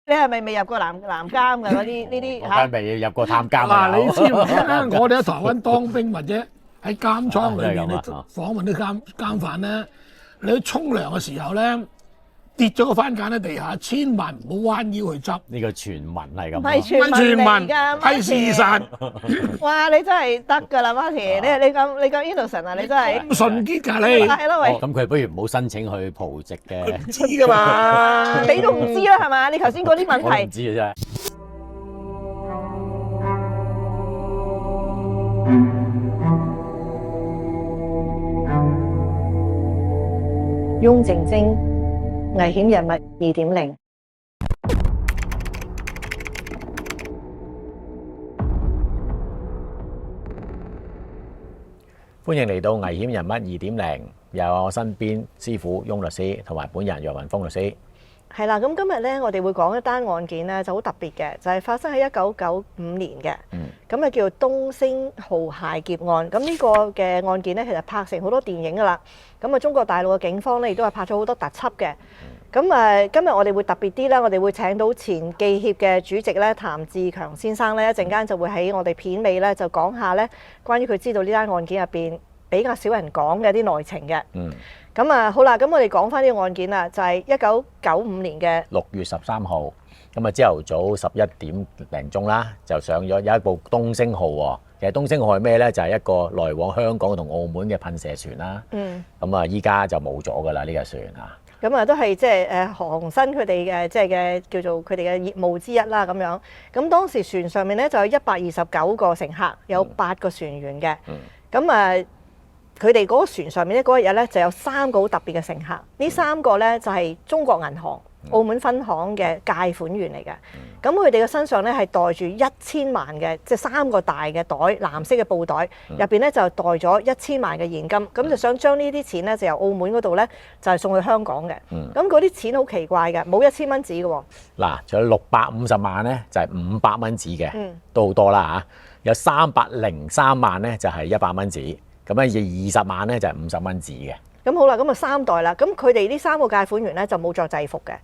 你係咪未入過南監㗎嗰啲呢啲嚇？我未入過探監嗱，你知唔知咧？我哋喺台灣當兵或者喺監倉裏面咧啊真係咁啊訪問啲監犯咧，你去沖涼嘅時候咧，跌咗個番梘喺地下，千萬唔好彎腰去執。呢個傳聞係咁唔係啊。傳聞嚟㗎，係事實。哇！你真係得㗎啦，Martin，你咁 innocent 啊，你真係咁純潔㗎你，係咯，喂哦，咁佢不如唔好申請去葡籍嘅，唔知㗎嘛？你都唔知啦，係嘛？你頭先嗰啲問我都唔題，知啊真係。翁靜晶危險人物2.0。歡迎嚟到危險人物2.0，有我身邊師傅翁律師同埋本人楊雲峰律師。係啦，咁今日咧，我哋會講一單案件咧，就好特別嘅，就係發生喺1995年嘅。咁啊叫做東星號械劫案。咁呢個嘅案件咧，其實拍成好多電影噶啦。咁啊，中國大陸嘅警方咧，亦都係拍咗好多特輯嘅。咁啊，今日我哋會特別啲啦，我哋會請到前記協嘅主席咧，譚志強先生咧，一陣間就會喺我哋片尾咧，就講下咧，關於佢知道呢單案件入邊比較少人講嘅啲內情嘅。咁啊，好啦，咁我哋講翻呢個案件啦，就係1995年嘅6月13號，咁啊朝頭早11點零鐘啦，就上咗有一部東星號喎。其實東星號係咩咧？就係一個來往香港同澳門嘅噴射船啦。咁啊，依家就冇咗㗎啦，呢個船啊。咁啊，都係即係航新佢哋嘅即係嘅叫做佢哋嘅業務之一啦咁樣。咁當時船上面咧就有129個乘客，有8個船員嘅。咁啊，佢哋嗰個船上面咧嗰日咧就有3個好特別嘅乘客。呢3個咧就係中國銀行澳門分行嘅貸款員嚟嘅。咁佢哋嘅身上咧係袋住1000萬嘅，即係3個大嘅袋，藍色嘅布袋，入邊咧就袋咗1000萬嘅現金。咁就想將呢啲錢咧就由澳門嗰度咧就係送去香港嘅。咁嗰啲錢好奇怪嘅，冇1000蚊紙嘅喎。嗱，仲有650萬咧，就係500蚊紙嘅，都好多啦嚇。有303萬咧，就係100蚊紙。咁咧20萬咧就係50蚊紙嘅。咁好啦，咁啊3袋啦。咁佢哋呢3個貸款員咧就冇着制服嘅。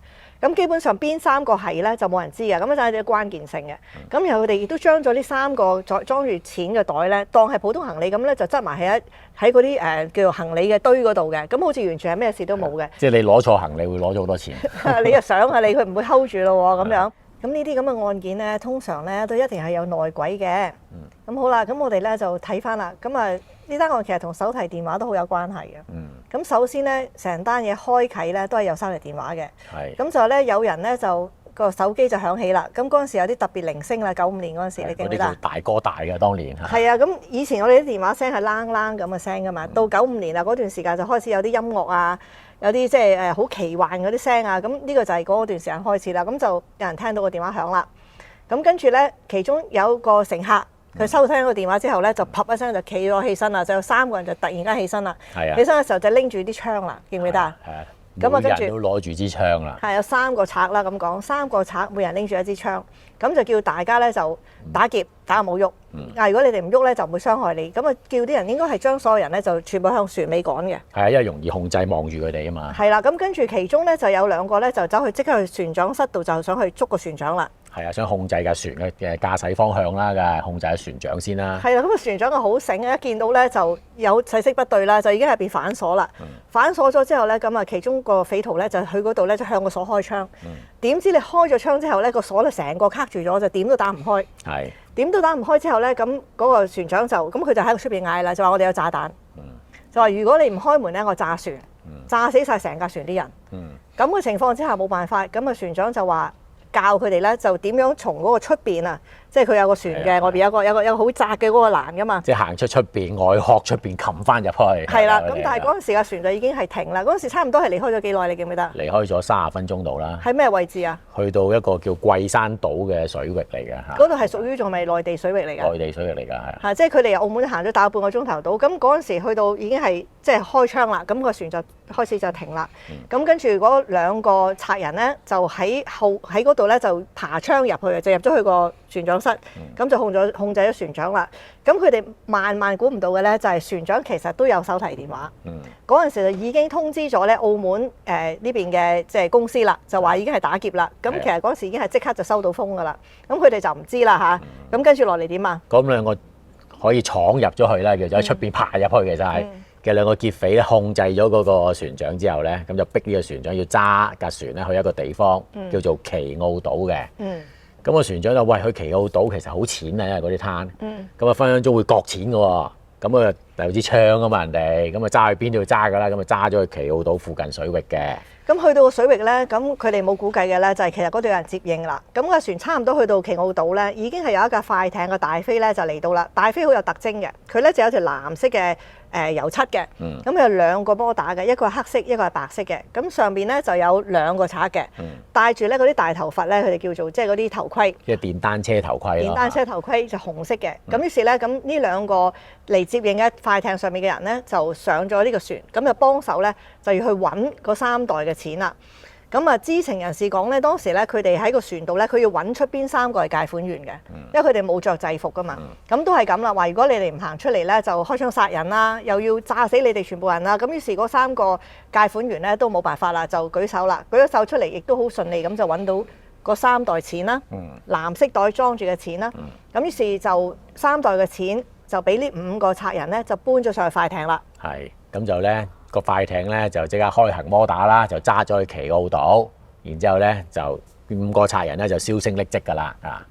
咁基本上邊3個係咧就冇人知嘅。咁就係啲關鍵性嘅。咁然後佢哋亦都將咗呢3個裝住錢嘅袋咧，當係普通行李咁咧，就執埋喺嗰啲叫做行李嘅堆嗰度嘅。咁好似完全係咩事都冇嘅。即係你攞錯行李會攞咗好多錢。你又想啊，佢唔會 hold 住咯喎咁樣。咁呢啲咁嘅案件咧，通常咧都一定係有內鬼嘅。咁好啦，咁我哋咧就睇翻啦。咁啊呢單案其實同手提電話都好有關係嘅。咁首先咧，成單嘢開啓咧都係有手提電話嘅。咁就咧有人咧就個手機就響起啦。咁嗰陣時有啲特別鈴聲啦，95年嗰陣時，你記唔記得？嗰啲叫大哥大嘅當年。係啊，咁以前我哋啲電話聲係啷啷咁嘅聲噶嘛。到95年啦，嗰段時間就開始有啲音樂啊，有啲即係好奇幻嗰啲聲啊。咁呢個就係嗰段時間開始啦。咁就有人聽到個電話響啦。咁跟住咧，其中有個乘客。佢收聽個電話之後咧，就啪一聲就企咗起身啦，就有3個人就突然間起身啦。起身嘅時候就拎住啲槍啦，記唔記得啊？咁啊，跟住都攞住支槍啦。係有3個賊啦，咁講3個賊，每人拎住一支槍，咁就叫大家咧就打劫，打冇喐。如果你哋唔喐咧，就唔會傷害你。咁啊，叫啲人應該係將所有人咧就全部向船尾趕嘅。係啊，因為容易控制，望住佢哋啊嘛。係啦，咁跟住其中咧就有2個咧就走去即刻去船長室度，就想去捉個船長啦。係啊，想控制架船嘅駕駛方向啦，梗係控制下船長先啦。係啦，咁個船長就好醒啊！一見到咧就有勢色不對啦，就已經係被反鎖啦。反鎖咗之後咧，咁啊其中個匪徒咧就去嗰度咧就向個鎖開槍。點知你開咗槍之後咧，個鎖咧成個卡住咗，就點都打唔開。點都打唔開之後咧，咁嗰個船長就咁佢就喺出邊嗌啦，就話我哋有炸彈。就話如果你唔開門咧，我炸船，炸死晒成架船啲人。咁嘅情況之下冇辦法，咁啊船長就話。教佢哋咧就點樣從嗰個出邊啊，即係佢有個船嘅外邊有個好窄嘅嗰個欄噶嘛，即係行出邊外殼出邊擒翻入去。係啦，咁但係嗰陣時個船就已經係停啦。嗰陣時差唔多係離開咗幾耐？你記唔記得？離開咗30分鐘度啦。喺咩位置啊？去到一個叫桂山島嘅水域嚟嘅嚇。嗰度係屬於仲係內地水域嚟㗎。內地水域嚟㗎係。係即係佢哋由澳門行咗大半個鐘頭到，咁嗰陣時去到已經係即係開槍啦，咁個船就開始就停啦。咁跟住嗰2個賊人咧就喺嗰度咧就爬窗入去，就入咗去個船長室，咁就控制咗船長啦。咁佢哋萬估唔到嘅咧，就係船長其實都有手提電話。嗰陣時就已經通知咗咧澳門呢邊嘅即係公司啦，就話已經係打劫啦。咁其實嗰時已經係即刻就收到風㗎啦。咁佢哋就唔知啦嚇。咁跟住落嚟點啊？咁兩個可以闖入咗去啦，叫做喺出邊爬入去嘅就係嘅兩個劫匪咧，控制咗嗰個船長之後咧，咁就逼呢個船長要揸架船咧去一個地方叫做奇澳島嘅。咁個船長就喂，去奇澳島其實好淺啊，因為嗰啲灘。咁啊分分鐘會割錢嘅喎。咁啊有支槍啊嘛人哋，咁啊揸去邊度揸㗎啦？咁啊揸咗去奇澳島附近水域嘅。咁去到個水域咧，咁佢哋冇估計嘅咧，就係其實嗰度有人接應啦。咁個船差唔多去到奇澳島咧，已經係有一架快艇嘅大飛咧就嚟到啦。大飛好有特徵嘅，佢咧就有條藍色嘅油漆嘅，咁有兩個波打嘅，一個係黑色，一個係白色嘅。咁上邊咧就有兩個賊嘅，戴住咧嗰啲大頭佛咧，佢哋叫做即係嗰啲頭盔，即係電單車頭盔咯。電單車頭盔就紅色嘅。咁於是咧，咁呢兩個嚟接應嘅快艇上面嘅人咧，就上咗呢個船，咁就幫手咧就要去揾嗰3袋嘅錢啦。咁啊，知情人士講咧，當時咧佢哋喺個船度咧，佢要揾出邊3個係解款員嘅，因為佢哋冇着制服噶嘛。咁都係咁啦，話如果你哋唔行出嚟咧，就開槍殺人啦，又要炸死你哋全部人啦。咁於是嗰3個解款員咧都冇辦法啦，就舉手啦，舉咗手出嚟，亦都好順利咁就揾到嗰3袋錢啦，藍色袋裝住嘅錢啦。咁於是就3袋嘅錢就俾呢5個賊人咧就搬咗上去快艇啦。係，咁就咧。個快艇咧就即刻開行摩打啦，就揸咗去奇澳島，然之後咧就5個賊人咧就銷聲匿跡㗎啦啊！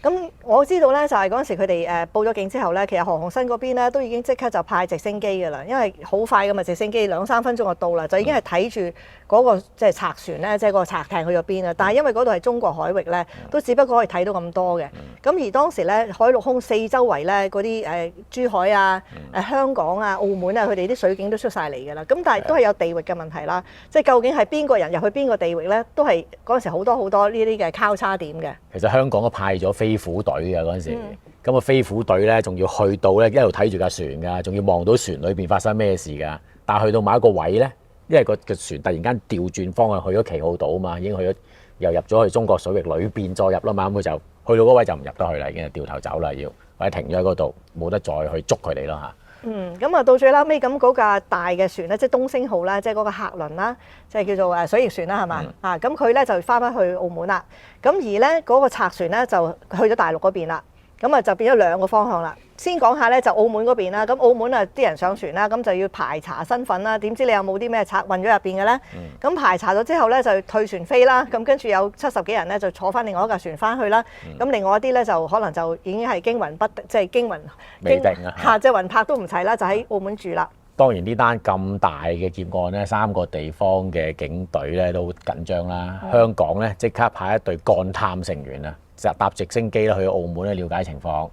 咁我知道咧，就係嗰陣時佢哋報咗警之後咧，其實何鴻燊嗰邊咧都已經即刻就派直升機㗎啦，因為好快㗎嘛，直升機2-3分鐘就到啦，就已經係睇住嗰個即係賊船咧，即係個賊艇去咗邊啊！但係因為嗰度係中國海域咧，都只不過可以睇到咁多嘅。咁而當時咧，海陸空四周圍咧嗰啲珠海啊、香港啊、澳門啊，佢哋啲水警都出晒嚟㗎啦。咁但係都係有地域嘅問題啦，即係究竟係邊個人入去邊個地域咧，都係嗰陣時好多呢啲嘅交叉點嘅。其實香港都派咗飛虎隊嘅嗰陣時，咁個飛虎隊咧仲要去到咧一路睇住架船㗎，仲要望到船裏邊發生咩事㗎。但係去到某一個位咧，因為個船突然間調轉方向去咗奇澳島啊嘛，已經去咗又入咗去中國水域裏邊再入啦嘛，咁佢就去到嗰位就唔入得去啦，已經係掉頭走啦，要或者停咗喺嗰度，冇得再去捉佢哋咯嚇。咁啊到最後尾咁嗰架大嘅船咧，即係東星號啦，即係嗰個客輪啦，即係叫做水翼船啦，係嘛啊？咁佢咧就翻返去澳門啦。咁而咧嗰個賊船咧就去咗大陸嗰邊啦。咁啊就變咗2個方向啦。先講下咧就澳門嗰邊啦。咁澳門啊啲人上船啦，咁就要排查身份啦。點知你有冇啲咩賊混咗入邊嘅咧？咁排查咗之後咧就退船飛啦。咁跟住有70幾人咧就坐翻另外一架船翻去啦。咁另外一啲咧就可能就已經係驚魂即係未定啊即係魂魄都唔齊啦，就喺澳門住啦。當然呢單咁大嘅劫案咧，3個地方嘅警隊咧都緊張啦。香港咧即刻派一隊幹探成員啊，就搭直升機咧去澳門咧了解情況。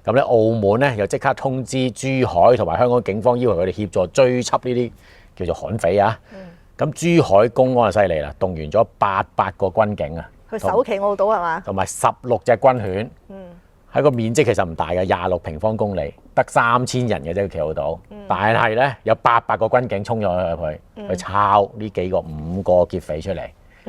咁咧澳門咧又即刻通知珠海同埋香港警方，要求佢哋協助追緝呢啲叫做悍匪啊。咁珠海公安就犀利啦，動員咗800個軍警啊，去守奇澳島係嘛？同埋16隻軍犬。喺個面積其實唔大嘅，26平方公里，得3000人嘅啫，奇澳島。但係咧有800個軍警衝咗入去，去抄呢5個劫匪出嚟。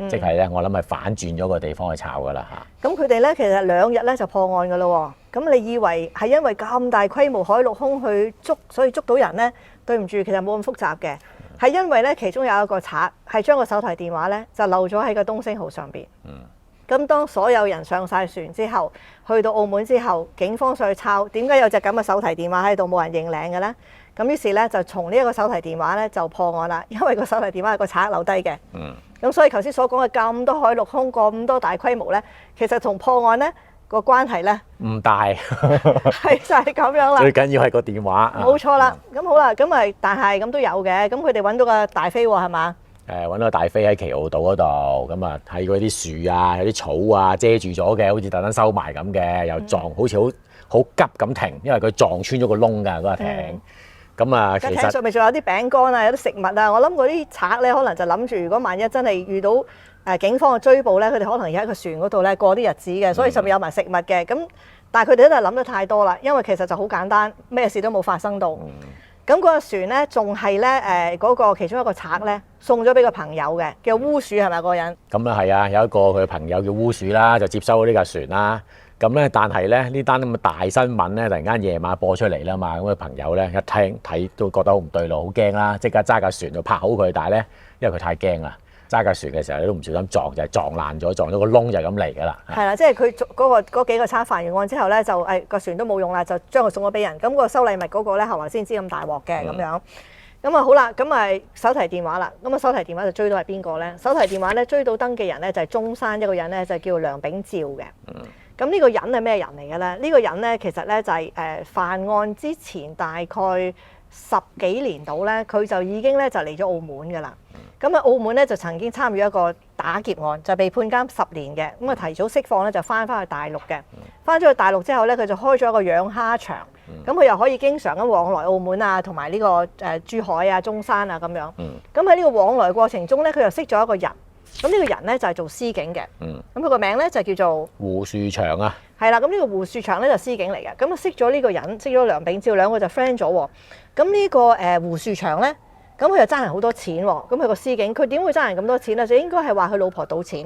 即係咧，我諗係反轉咗個地方去炒㗎啦嚇。咁佢哋咧其實2日咧就破案㗎咯喎。咁你以為係因為咁大規模海陸空去捉，所以捉到人咧？對唔住，其實冇咁複雜嘅。係因為咧其中有一個賊係將個手提電話咧就漏咗喺個東星號上邊。咁當所有人上晒船之後，去到澳門之後，警方上去抄，點解有隻咁嘅手提電話喺度冇人認領嘅咧？咁於是咧就從呢一個手提電話咧就破案啦，因為個手提電話係個賊留低嘅。咁所以頭先所講嘅咁多海陸空咁多大規模咧，其實同破案咧個關係咧唔大，係就係咁樣啦。最緊要係個電話。冇錯啦。咁好啦，咁咪但係咁都有嘅。咁佢哋揾到個大飛喎，係嘛？揾到個大飛喺奇澳島嗰度，咁啊喺嗰啲樹啊、有啲草啊遮住咗嘅，好似特登收埋咁嘅，又撞好似好急咁停，因為佢撞穿咗個窿㗎嗰個艇。咁啊，其實艇上面仲有啲餅乾啊，有啲食物啊。我諗嗰啲賊咧，可能就諗住，如果萬一真係遇到警方嘅追捕咧，佢哋可能要喺個船嗰度咧過啲日子嘅，所以上面有埋食物嘅。咁但係佢哋都係諗得太多啦，因為其實就好簡單，咩事都冇發生到。咁嗰個船咧，仲係咧嗰個其中一個賊咧送咗俾個朋友嘅，叫烏鼠係咪嗰個人？咁啊係啊，有一個佢嘅朋友叫烏鼠啦，就接收咗呢架船啦。咁咧，但係咧呢單咁嘅大新聞咧，突然間夜晚播出嚟啦嘛，咁嘅朋友咧一聽睇都覺得好唔對路，好驚啦，即刻揸架船就拍好佢。但係咧，因為佢太驚啦，揸架船嘅時候你都唔小心撞，就係撞爛咗，撞咗個窿就係咁嚟㗎啦。係啦，即係佢嗰幾個差犯完案之後咧，就個船都冇用啦，就將佢送咗俾人。咁個收禮物嗰個咧，後來先知咁大鑊嘅咁樣。咁啊好啦，咁啊手提電話啦，咁啊手提電話就追到係邊個咧？手提電話咧追到登記人咧就係中山一個人咧，就叫梁炳照嘅。咁呢個人係咩人嚟嘅咧？呢個人咧其實咧就係犯案之前大概10幾年度咧，佢就已經咧就嚟咗澳門㗎啦。咁啊澳門咧就曾經參與一個打劫案，就被判監10年嘅。咁啊提早釋放咧就翻去大陸嘅。翻咗去大陸之後咧，佢就開咗一個養蝦場。咁佢又可以經常咁往來澳門啊，同埋呢個珠海啊、中山啊咁樣。咁喺呢個往來過程中咧，佢又識咗一個人。咁呢個人咧就係做司警嘅。咁佢個名咧就叫做胡樹祥啊。係啦，咁呢個胡樹祥咧就司警嚟嘅。咁啊識咗呢個人，識咗梁炳照，兩個就 friend 咗喎。咁呢個胡樹祥咧，咁佢又爭人好多錢喎。咁佢個司警，佢點會爭人咁多錢咧？就應該係話佢老婆賭錢。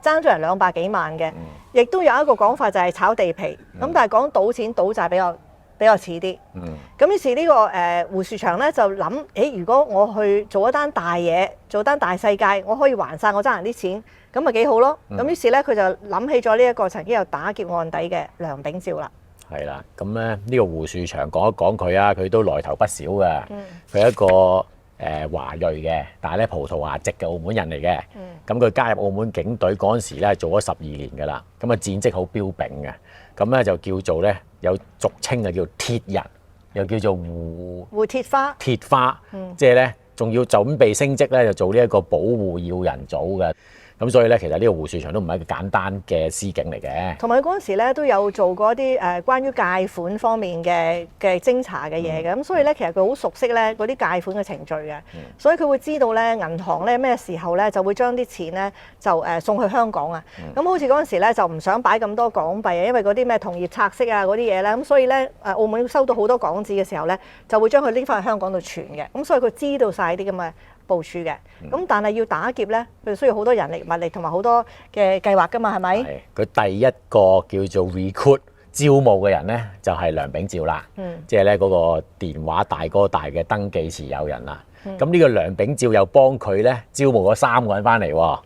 爭咗人200幾萬嘅。亦都有一個講法就係炒地皮。咁但係講賭錢賭債比較似啲。咁於是呢個胡樹祥咧就諗，如果我去做一單大嘢，做單大世界，我可以還晒我爭人啲錢，咁咪幾好咯。咁於是咧佢就諗起咗呢一個曾經有打劫案底嘅梁炳照啦。係啦，咁咧呢個胡樹祥講一講佢啊，佢都來頭不少嘅。佢係一個華裔嘅，但係咧葡萄牙籍嘅澳門人嚟嘅。咁佢加入澳門警隊嗰陣時咧，做咗12年㗎啦。咁啊戰績好彪炳嘅。咁咧就叫做咧有俗稱嘅叫鐵人，又叫做胡鐵花。鐵花，即係咧仲要就咁被升職咧，就做呢一個保護要人組嘅。咁所以咧，其實呢個胡樹祥都唔係一個簡單嘅司警嚟嘅。同埋嗰陣時咧都有做過一啲關於貸款方面嘅偵查嘅嘢嘅。咁所以咧其實佢好熟悉咧嗰啲貸款嘅程序嘅。所以佢會知道咧銀行咧咩時候咧就會將啲錢咧就送去香港啊。咁好似嗰陣時咧就唔想擺咁多港幣啊，因為嗰啲咩同業拆息啊嗰啲嘢咧。咁所以咧澳門收到好多港紙嘅時候咧，就會將佢拎翻去香港度存嘅。咁所以佢知道晒啲咁嘅部署嘅。咁但係要打劫咧，佢需要好多人力物力同埋好多嘅計劃㗎嘛，係咪？係。佢第一個叫做 recruit 招募嘅人咧，就係梁炳照啦。即係咧嗰個電話大哥大嘅登記持有人啦。咁呢個梁炳照又幫佢咧招募咗3個人翻嚟喎。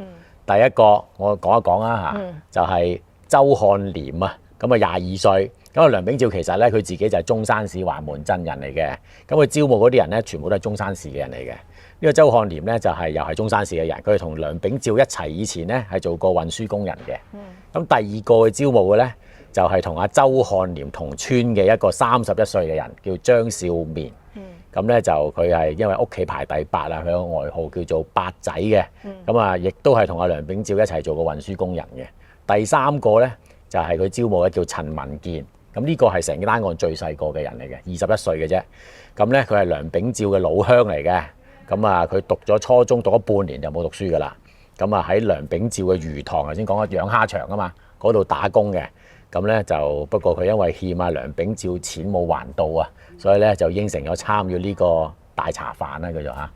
第一個我講一講啊嚇，就係周漢廉啊。咁啊22歲。咁啊梁炳照其實咧佢自己就係中山市環門鎮人嚟嘅。咁佢招募嗰啲人咧，全部都係中山市嘅人嚟嘅。呢個周漢廉咧就係又係中山市嘅人，佢係同梁炳照一齊以前咧係做過運輸工人嘅。咁第二個去招募嘅咧就係同阿周漢廉同村嘅一個31歲嘅人，叫張少綿。咁咧就佢係因為屋企排第8啊，佢個外號叫做八仔嘅。咁啊，亦都係同阿梁炳照一齊做過運輸工人嘅。第3個咧就係佢招募嘅叫陳文健。咁呢個係成單案最細個嘅人嚟嘅，21歲嘅啫。咁咧佢係梁炳照嘅老鄉嚟嘅。咁啊，佢讀咗初中，讀咗半年就冇讀書噶啦。咁啊，喺梁炳照嘅魚塘，頭先講嘅養蝦場啊嘛，嗰度打工嘅。咁咧就不過佢因為欠阿梁炳照錢冇還到啊，所以咧就應承咗參與呢個大茶飯啦，叫做嚇。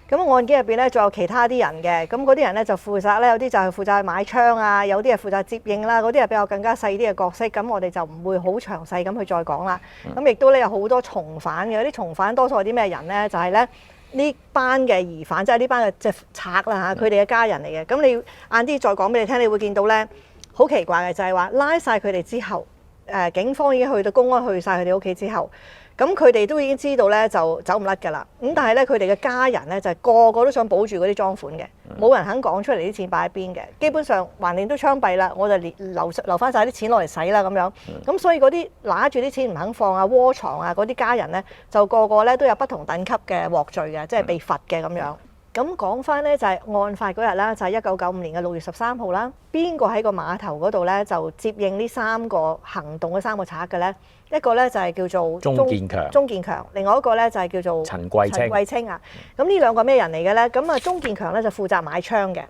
咁案件入邊咧，仲有其他啲人嘅。咁嗰啲人咧就負責咧，有啲就係負責去買槍啊，有啲係負責接應啦，嗰啲係比較更加細啲嘅角色。咁我哋就唔會好詳細咁去再講啦。咁亦都咧有好多從犯嘅，啲從犯多數係啲咩人咧？就係咧。呢班嘅疑犯，即係呢班嘅即係賊啦嚇，佢哋嘅家人嚟嘅。咁你晏啲再講俾你聽，你會見到咧好奇怪嘅，就係話拉晒佢哋之後，警方已經去到公安去晒佢哋屋企之後，咁佢哋都已經知道咧就走唔甩㗎啦。咁但係咧佢哋嘅家人咧就係個個都想保住嗰啲贓款嘅，冇人肯講出嚟啲錢擺喺邊嘅。基本上橫掂都槍斃啦，我就留翻晒啲錢落嚟使啦咁樣。咁所以嗰啲拿住啲錢唔肯放啊、窩藏啊嗰啲家人咧，就個個咧都有不同等級嘅獲罪嘅，即係被罰嘅咁樣。咁講翻咧就係案發嗰日啦，就係1995年嘅6月13號啦。邊個喺個碼頭嗰度咧就接應呢3個行動嘅3個賊嘅咧？一個咧就係叫做鍾健強，另外一個咧就係叫做陳桂清啊。咁呢兩個咩人嚟嘅咧？咁啊，鍾健強咧就負責買槍嘅，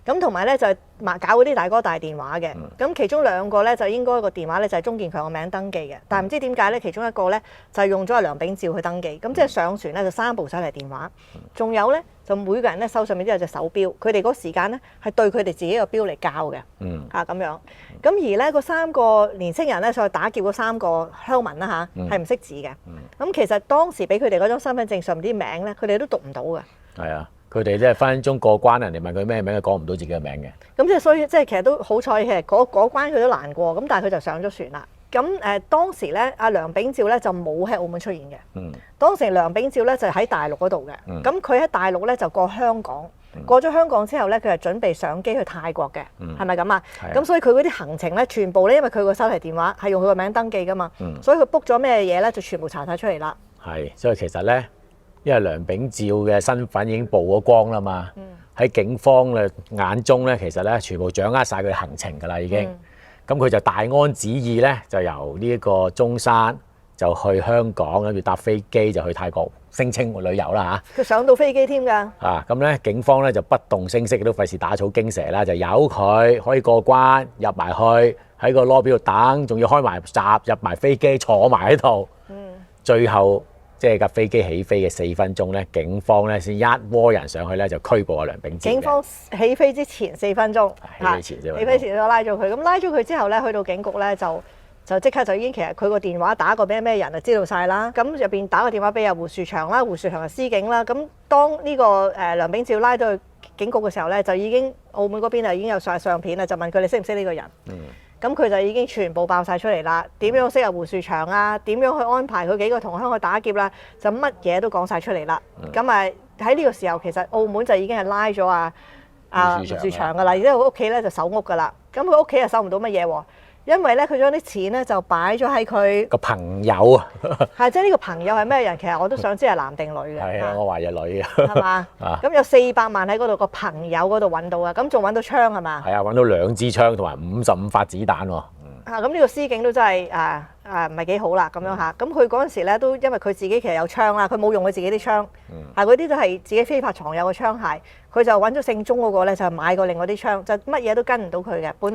咁同埋咧就搞嗰啲大哥大電話嘅。咁其中兩個咧就應該個電話咧就係鍾健強個名登記嘅，但係唔知點解咧，其中一個咧就係用咗阿梁秉照去登記。咁即係上船咧就3部手提電話，仲有咧就每個人咧手上面都有隻手錶，佢哋嗰時間咧係對佢哋自己個錶嚟校嘅，嚇咁樣。咁而咧嗰3個年青人咧上去打劫嗰3個鄉民啦嚇，係唔識字嘅。咁其實當時俾佢哋嗰張身份證上面啲名咧，佢哋都讀唔到嘅。係啊，佢哋咧分分鐘過關，人哋問佢咩名，佢講唔到自己嘅名嘅。咁即係所以即係其實都好彩嘅，嗰關佢都難過，咁但係佢就上咗船啦。咁當時咧，阿梁秉照咧就冇喺澳門出現嘅。當時梁秉照咧就喺大陸嗰度嘅。咁佢喺大陸咧就過香港，過咗香港之後咧，佢係準備上機去泰國嘅，係咪咁啊？咁所以佢嗰啲行程咧，全部咧，因為佢個手提電話係用佢個名登記噶嘛，所以佢 book 咗咩嘢咧，就全部查晒出嚟啦。係，所以其實咧，因為梁秉照嘅身份已經曝咗光啦嘛，喺警方嘅眼中咧，其實咧全部掌握晒佢行程㗎啦已經。咁佢就大安旨意咧，就由呢一個中山就去香港，跟住搭飛機就去泰國，聲稱旅遊啦嚇。佢上到飛機添㗎。咁咧警方咧就不動聲色，都費事打草驚蛇啦，就由佢可以過關入埋去，喺個 lobby 度等，仲要開埋閘入埋飛機坐埋喺度。最後即係架飛機起飛嘅4分鐘咧，警方咧先一窩人上去咧就拘捕阿梁秉照。警方起飛之前4分鐘，起飛前就拉咗佢。咁拉咗佢之後咧，去到警局咧就即刻就已經其實佢個電話打過俾咩人就知道晒啦。咁入邊打個電話俾阿胡樹祥啦，胡樹祥係司警啦。咁當呢個梁秉照拉到去警局嘅時候咧，就已經澳門嗰邊就已經有晒相片啦，就問佢你識唔識呢個人？咁佢就已經全部爆晒出嚟啦。點樣識阿胡樹祥啊？點樣去安排佢幾個同鄉去打劫啦？就乜嘢都講晒出嚟啦。咁喺呢個時候，其實澳門就已經係拉咗胡樹祥噶啦，而家佢屋企咧就搜屋噶啦。咁佢屋企又搜唔到乜嘢喎，因為咧佢將啲錢咧就擺咗喺佢個朋友啊。係即係呢個朋友係咩人？其實我都想知係男定女嘅。係啊，我懷疑係女嘅。係嘛？咁有400萬喺嗰度，個朋友嗰度揾到啊！咁仲揾到槍係嘛？係啊，揾到2支槍同埋55發子彈喎。咁呢個司警都真係唔係幾好啦咁樣嚇。咁佢嗰陣時咧都因為佢自己其實有槍啦，佢冇用佢自己啲槍，嗰啲都係自己非法藏有嘅槍械。佢就揾咗姓鐘嗰個咧，就買過另外啲槍，就乜嘢都跟唔到佢嘅。本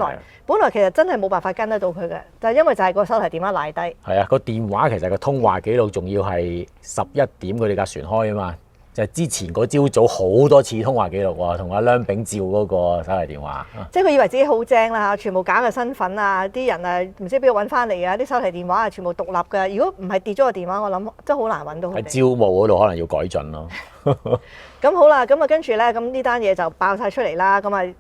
來其實真係冇辦法跟得到佢嘅，就因為就係個手提電話賴低。係啊，個電話其實個通話記錄仲要係11點佢哋架船開啊嘛。就係之前嗰朝早好多次通話記錄喎，同阿梁秉照嗰個手提電話。即係佢以為自己好正啦嚇，全部假嘅身份啊，啲人唔知邊度揾翻嚟啊，啲手提電話全部獨立嘅。如果唔係跌咗個電話，我諗真係好難揾到佢哋。喺招募嗰度可能要改進咯。咁好啦，咁跟住咧，咁呢單嘢就爆晒出嚟啦。咁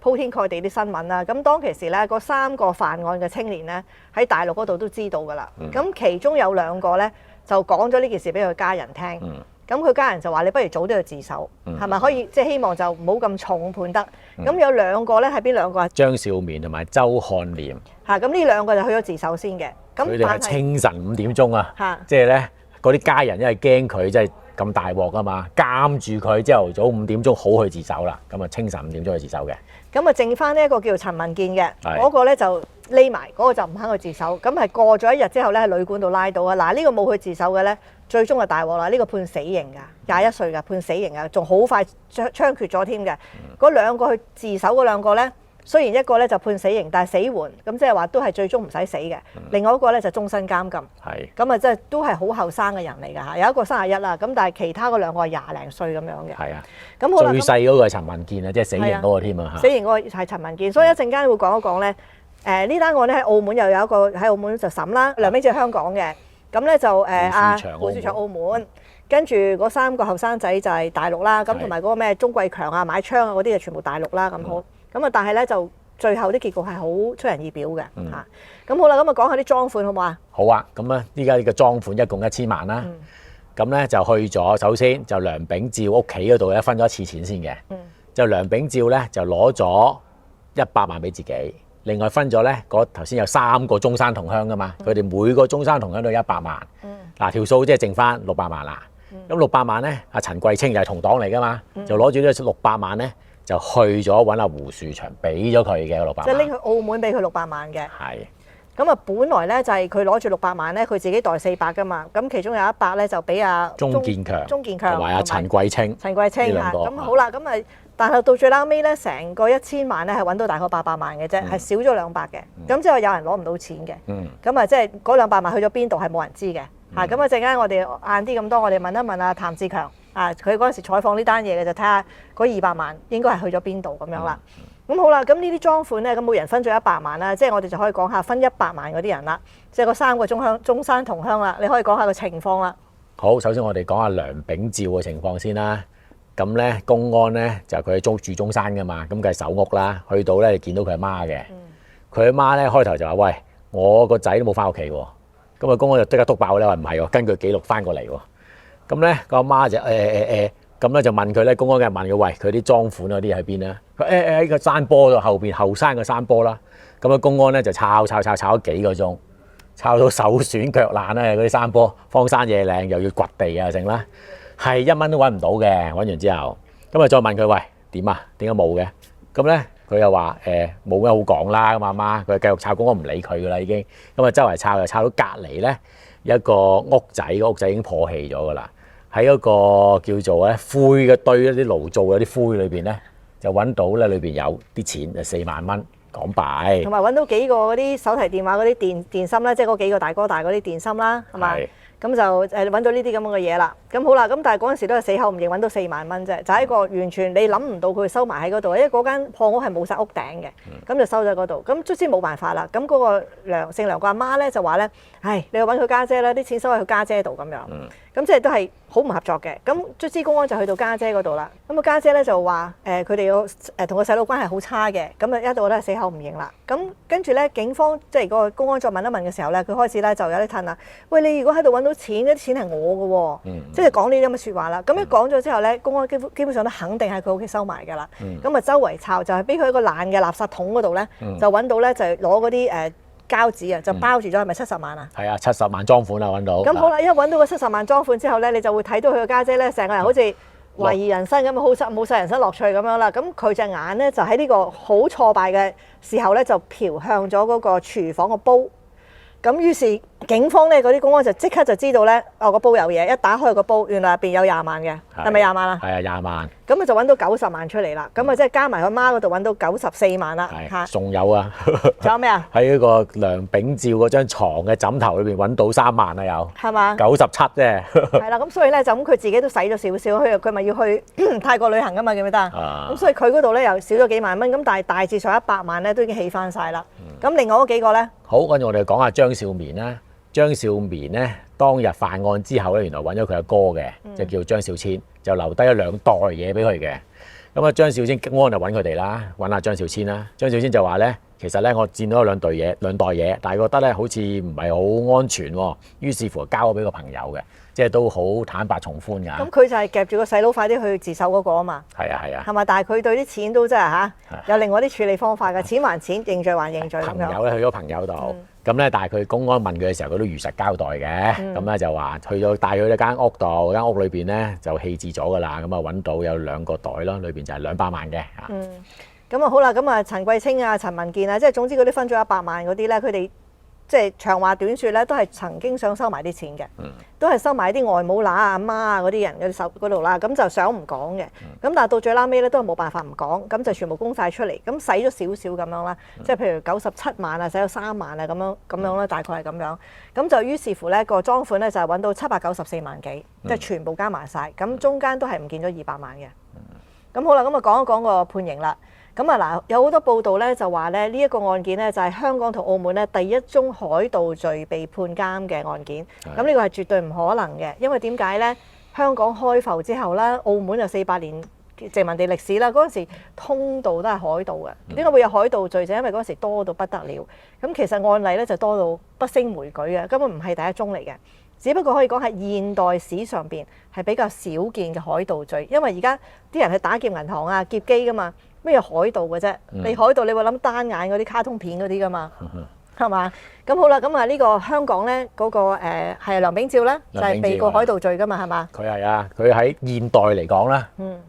鋪天蓋地啲新聞啦。咁當其時咧，嗰3個犯案嘅青年咧喺大陸嗰度都知道㗎啦。咁其中有2個咧就講咗呢件事俾佢家人聽。咁佢家人就話：你不如早啲去自首，係咪可以即係希望就唔好咁重判得？咁有2個咧係邊2個啊？張少綿同埋周漢廉。咁呢2個就去咗自首先嘅。佢哋係清晨5點鐘啊，即係咧嗰啲家人因為驚佢即係咁大鑊啊嘛，監住佢朝頭早5點鐘好去自首啦。咁啊清晨5點鐘去自首嘅。咁啊剩翻呢一個叫做陳文健嘅，嗰個咧就匿埋，嗰個就唔肯去自首。咁係過咗1日之後咧喺旅館度拉到啊。嗱呢個冇去自首嘅咧，最終係大鑊啦！呢個判死刑㗎，21歲㗎，判死刑㗎，仲好快槍決咗添嘅。嗰2個去自首嗰2個咧，雖然一個咧就判死刑，但係死緩，咁即係話都係最終唔使死嘅。另外一個咧就終身監禁。咁啊，即係都係好後生嘅人嚟㗎嚇。有一個31啦，咁但係其他嗰2個係20零歲咁樣嘅。係啊。咁好啦。最細嗰個係陳文健啊，即係死刑嗰個添啊。死刑嗰個係陳文健，所以一陣間會講一講咧。呢單案咧喺澳門又有一個喺澳門就審啦，梁秉照香港嘅。咁咧就胡樹祥澳門，跟住嗰3個後生仔就係大陸啦，咁同埋嗰個咩鍾桂強啊買槍啊嗰啲就全部大陸啦咁好，咁啊但係咧就最後啲結局係好出人意表嘅嚇。咁好啦，咁啊講下啲贓款好唔好啊？好啊，咁啊依家呢個贓款一共1000萬啦，咁咧就去咗首先就梁秉照屋企嗰度咧分咗一次錢先嘅，就梁秉照咧就攞咗100萬俾自己。另外分咗咧，頭先有3個中山同鄉噶嘛，佢哋每個中山同鄉都100萬。嗱條數即係剩翻600萬啦。咁600萬咧，阿陳桂清又係同黨嚟噶嘛，就攞住呢600萬咧，就去咗揾阿胡樹祥俾咗佢嘅600萬。即係拎去澳門俾佢600萬嘅。係。咁啊，本來咧就係佢攞住600萬咧，佢自己袋400噶嘛。咁其中有100咧就俾阿鍾健強同埋阿陳桂清。陳桂清嚇，咁好啦，咁啊，但係到最撈尾咧，成個1000萬咧係揾到大概800萬嘅啫，係少咗200嘅。咁之後有人攞唔到錢嘅。咁啊，即係嗰200萬去咗邊度係冇人知嘅。嚇，咁啊，陣間我哋晏啲咁多，我哋問一問阿譚志強啊，佢嗰陣時採訪呢單嘢嘅就睇下嗰200萬應該係去咗邊度咁樣啦。咁好啦，咁呢啲贓款咧，咁每人分咗100萬啦，即係我哋就可以講下分100萬嗰啲人啦，即係嗰3個中山同鄉啦，你可以講下個情況啦。好，首先我哋講下梁秉照嘅情況先啦。咁咧公安咧就佢住中山噶嘛，咁佢係首屋啦，去到咧見到佢阿媽嘅，佢阿媽咧開頭就話：喂，我個仔都冇翻屋企喎。咁啊公安就即刻篤爆咧，話唔係喎，根據記錄翻過嚟喎。咁咧個阿媽就咁咧就問佢咧，公安嘅問佢：喂，佢啲贓款嗰啲喺邊咧？佢喺個山坡度後邊後山個山坡啦。咁啊公安咧就抄咗幾個鐘，抄到手損腳爛啊！嗰啲山坡荒山野嶺，又要掘地啊，剩啦，係1蚊都揾唔到嘅。揾完之後，咁啊再問佢：喂，點啊？點解冇嘅？咁咧佢又話冇咩好講啦。咁阿媽佢繼續抄，公安唔理佢噶啦已經。咁啊周圍抄，又抄到隔離咧一個屋仔，個屋仔已經破棄咗噶啦。喺嗰個叫做咧灰嘅堆，一啲爐灶嗰啲灰裏邊咧，就揾到咧裏邊有啲錢，就4萬蚊港幣。同埋揾到幾個嗰啲手提電話嗰啲電芯啦，即係嗰幾個大哥大嗰啲電芯啦，係嘛？咁就揾到呢啲咁嘅嘢啦。咁好啦，咁但係嗰陣時都係死口唔認，揾到4萬蚊啫，就係一個完全你諗唔到佢收埋喺嗰度，因為嗰間破屋係冇晒屋頂嘅，咁就收咗嗰度。咁卒之冇姓梁嗰個姓梁個阿媽咧就話咧：唉，你去揾佢家姐啦，啲錢收喺佢家姐度咁樣。咁即係都係好唔合作嘅。咁卒之公安就去到家姐嗰度啦。咁個家姐咧就話：佢哋要同個細佬關係好差嘅。咁啊一度咧死口唔認啦。咁跟住咧警方即係個公安再問一問嘅時候咧，佢開始咧就有啲褪啦。喂，你如果喺度揾到錢，啲錢係我嘅喎。即係講呢啲咁嘅説話啦。咁一講咗之後咧，公安基本上都肯定喺佢屋企收埋㗎啦。咁啊周圍抄就係俾佢喺個爛嘅垃圾桶嗰度咧，就揾到咧就攞嗰啲膠紙啊，就包住咗，係咪70萬啊？係啊，70萬贓款啊，揾到。咁好啦，一揾到個70萬贓款之後咧，你就會睇到佢個家姐咧，成個人好似懷疑人生咁啊，冇晒人生樂趣咁樣啦。咁佢隻眼咧就喺呢個好挫敗嘅時候咧，就瞟向咗嗰個廚房個煲。咁於是警方咧嗰啲公安就即刻就知道咧，個煲有嘢，一打開個煲，原來入邊有20萬嘅，係咪20萬啊？係啊，20萬。咁啊就揾到90萬出嚟啦，咁啊即係加埋佢媽嗰度揾到94萬啦嚇。仲有啊，仲有咩啊？喺嗰個梁秉照嗰張牀嘅枕頭裏邊揾到3萬啊，有係嘛？97啫。係啦，咁所以咧就咁佢自己都使咗少少，佢咪要去泰國旅行噶嘛，記唔記得啊？咁所以佢嗰度咧又少咗幾萬蚊，咁但係大致上100萬咧都已經起翻晒啦。咁另外嗰幾個咧？好，跟住我哋講下張少綿啦。張少綿咧當日犯案之後咧，原來揾咗佢阿哥嘅，就叫張少千，就留低咗2袋嘢俾佢嘅。咁啊，張少千公安就揾佢哋啦，揾下張少千啦。張少千就話咧，其實咧我佔到2袋嘢，但係覺得咧好似唔係好安全喎，於是乎交咗俾個朋友嘅，即係都好坦白從寬㗎。咁佢就係夾住個細佬快啲去自首嗰個啊嘛。係啊係啊。係咪？但係佢對啲錢都真係有另外啲處理方法㗎，錢還錢，認罪還認罪咁樣。朋友咧去咗朋友度。咁咧，但係佢公安問佢嘅時候，佢都如實交代嘅。咁咧就話去咗帶佢去一間屋度，間屋裏邊咧就棄置咗㗎啦。咁啊揾到有2個袋咯，裏邊就係200萬嘅嚇。咁啊好啦，咁啊陳桂清啊、陳文健啊，即係總之嗰啲分咗100萬嗰啲咧，佢哋即係長話短説咧，都係曾經想收埋啲錢嘅，都係收埋啲外母乸阿媽啊嗰啲人嘅手嗰度啦。咁就想唔講嘅，咁但係到最拉尾咧都係冇辦法唔講，咁就全部供晒出嚟。咁使咗少少咁樣啦，即係譬如97萬啊，使咗3萬啊咁樣啦，大概係咁樣。咁就於是乎咧個贓款咧就係揾到794萬幾，即係全部加埋晒。咁中間都係唔見咗200萬嘅。咁好啦，咁啊講一講個判刑啦。咁啊嗱，有好多報道咧就話咧呢一個案件咧就係香港同澳門咧第一宗海盜罪被判監嘅案件。咁呢個係絕對唔可能嘅，因為點解咧？香港開埠之後啦，澳門有400年殖民地歷史啦，嗰陣時通道都係海盜嘅。點解會有海盜罪？就因為嗰陣時多到不得了。咁其實案例咧就多到不勝枚舉嘅，根本唔係第一宗嚟嘅。只不過可以講係現代史上邊係比較少見嘅海盜罪，因為而家啲人去打劫銀行啊、劫機噶嘛，咩海盜嘅啫？你海盜你會諗單眼嗰啲卡通片嗰啲噶嘛，係嘛？咁好啦，咁啊呢個香港咧嗰個係梁秉照啦，就係被告海盜罪噶嘛，係嘛？佢係啊，佢喺現代嚟講啦，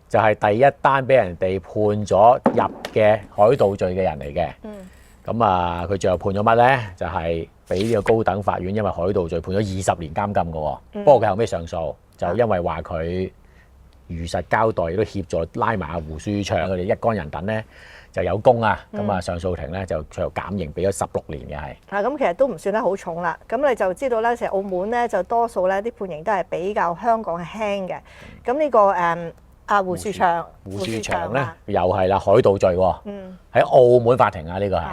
就係第一單俾人哋判咗入嘅海盜罪嘅人嚟嘅。咁啊，佢最後判咗乜咧？就係俾呢個高等法院因為海盜罪判咗20年監禁嘅喎。不過佢後尾上訴，就因為話佢如實交代，亦都協助拉埋阿胡樹祥佢哋一干人等咧就有功啊。咁啊，上訴庭咧就最後減刑，俾咗16年嘅係。咁其實都唔算得好重啦。咁你就知道咧，其實澳門咧就多數咧啲判刑都係比較香港係輕嘅。咁呢個胡樹祥咧又係啦，海盜罪喎。喺澳門法庭啊，呢個係。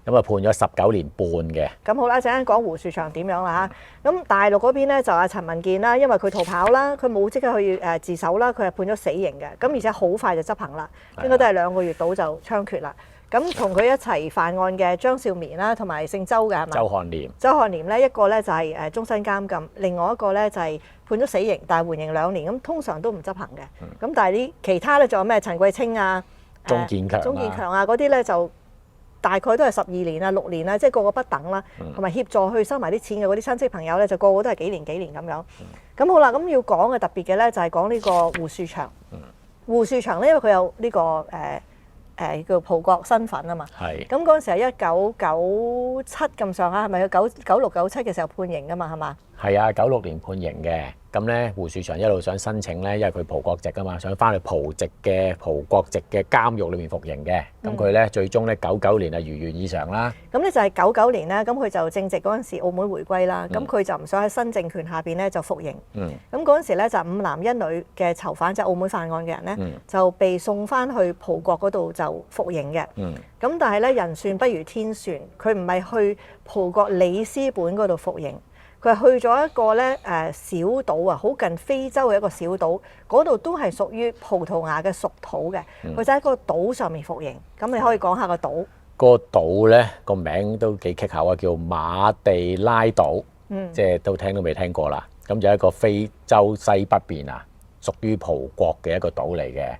咁啊判咗19年半嘅。咁好啦，陣間講胡樹祥點樣啦嚇。咁大陸嗰邊咧就阿陳文健啦，因為佢逃跑啦，佢冇即刻去自首啦，佢係判咗死刑嘅。咁而且好快就執行啦，應該都係2個月到就槍決啦。咁同佢一齊犯案嘅張少綿啦，同埋姓周嘅係咪？周漢廉咧，一個咧就係終身監禁，另外一個咧就係判咗死刑，但係緩刑2年。咁通常都唔執行嘅。咁但係啲其他咧仲有咩陳桂清啊、鍾建強啊嗰啲咧就大概都係12年啊、6年啊，即係個個不等啦。同埋協助去收埋啲錢嘅嗰啲親戚朋友咧，就個個都係幾年咁樣。咁好啦，咁要講嘅特別嘅咧就係講呢個胡樹祥。胡樹祥咧，因為佢有呢個叫葡國身份啊嘛。咁嗰陣時係1997咁上下，係咪佢96、97嘅時候判刑噶嘛？係嘛？係啊，96年判刑嘅。咁咧，胡樹祥一路想申請咧，因為佢葡國籍啊嘛，想翻去葡國籍嘅監獄裏面服刑嘅。咁佢咧最終咧99年係如願以償啦。咁咧就係99年咧，咁佢就正值嗰陣時澳門回歸啦。咁佢就唔想喺新政權下邊咧就服刑。咁嗰陣時咧就5男1女嘅囚犯，即係澳門犯案嘅人咧，就被送翻去葡國嗰度就服刑嘅。咁但係咧人算不如天算，佢唔係去葡國里斯本嗰度服刑。佢係去咗一個咧小島啊，好近非洲嘅一個小島，嗰度都係屬於葡萄牙嘅屬土嘅。佢就喺個島上面服刑。咁你可以講下個島。個島咧個名都幾棘口啊，叫馬地拉島，即係都聽都未聽過啦。咁就係一個非洲西北邊啊，屬於葡國嘅一個島嚟嘅。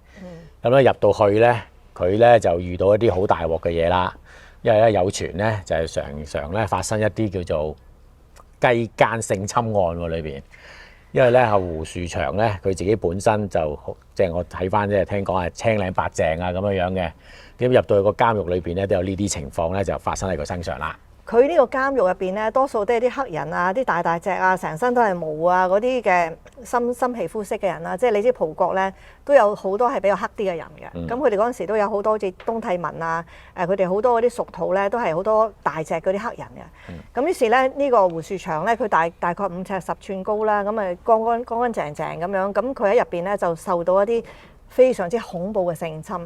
咁咧入到去咧，佢咧就遇到一啲好大鑊嘅嘢啦。因為咧有傳咧就係常咧發生一啲叫做雞姦性侵案喎裏邊，因為咧胡樹祥咧佢自己本身就即係我睇翻即係聽講係青靚白淨啊咁樣嘅，咁入到去個監獄裏邊咧都有呢啲情況咧就發生喺佢身上啦。佢呢個監獄入邊咧，多數都係啲黑人啊，啲大隻啊，成身都係毛啊，嗰啲嘅深皮膚色嘅人啦。即係你知葡國咧都有好多係比較黑啲嘅人嘅。咁佢哋嗰陣時都有好多好似東帝汶啊，佢哋好多嗰啲屬土咧都係好多大隻嗰啲黑人嘅。咁於是咧呢個胡樹祥咧，佢大概5尺10寸高啦，咁啊乾乾淨淨咁樣。咁佢喺入邊咧就受到一啲非常之恐怖嘅性侵，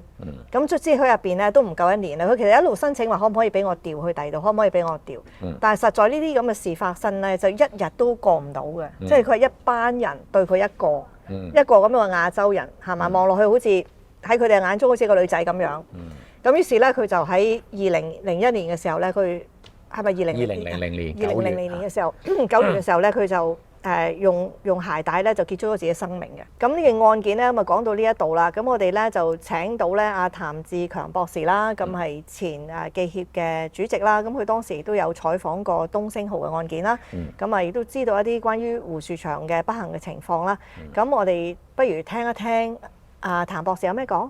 咁卒之佢入邊咧都唔夠1年啦。佢其實一路申請話可唔可以俾我調去第二度，可唔可以俾我調？但係實在呢啲咁嘅事發生咧，就一日都過唔到嘅。即係佢係一班人對佢一個咁樣嘅亞洲人，係嘛？望落去好似喺佢哋眼中好似個女仔咁樣。咁於是咧，佢就喺2001年嘅時候咧，佢係咪2000年嘅時候9月嘅時候咧，佢就用鞋帶咧就結束咗自己生命嘅。咁呢件案件咧咁啊講到呢一度啦，咁我哋咧就請到咧阿譚志強博士啦，咁係前記協嘅主席啦，咁佢當時亦都有採訪過東星號嘅案件啦，咁啊亦都知道一啲關於胡樹祥嘅不幸嘅情況啦。咁我哋不如聽一聽阿譚博士有咩講？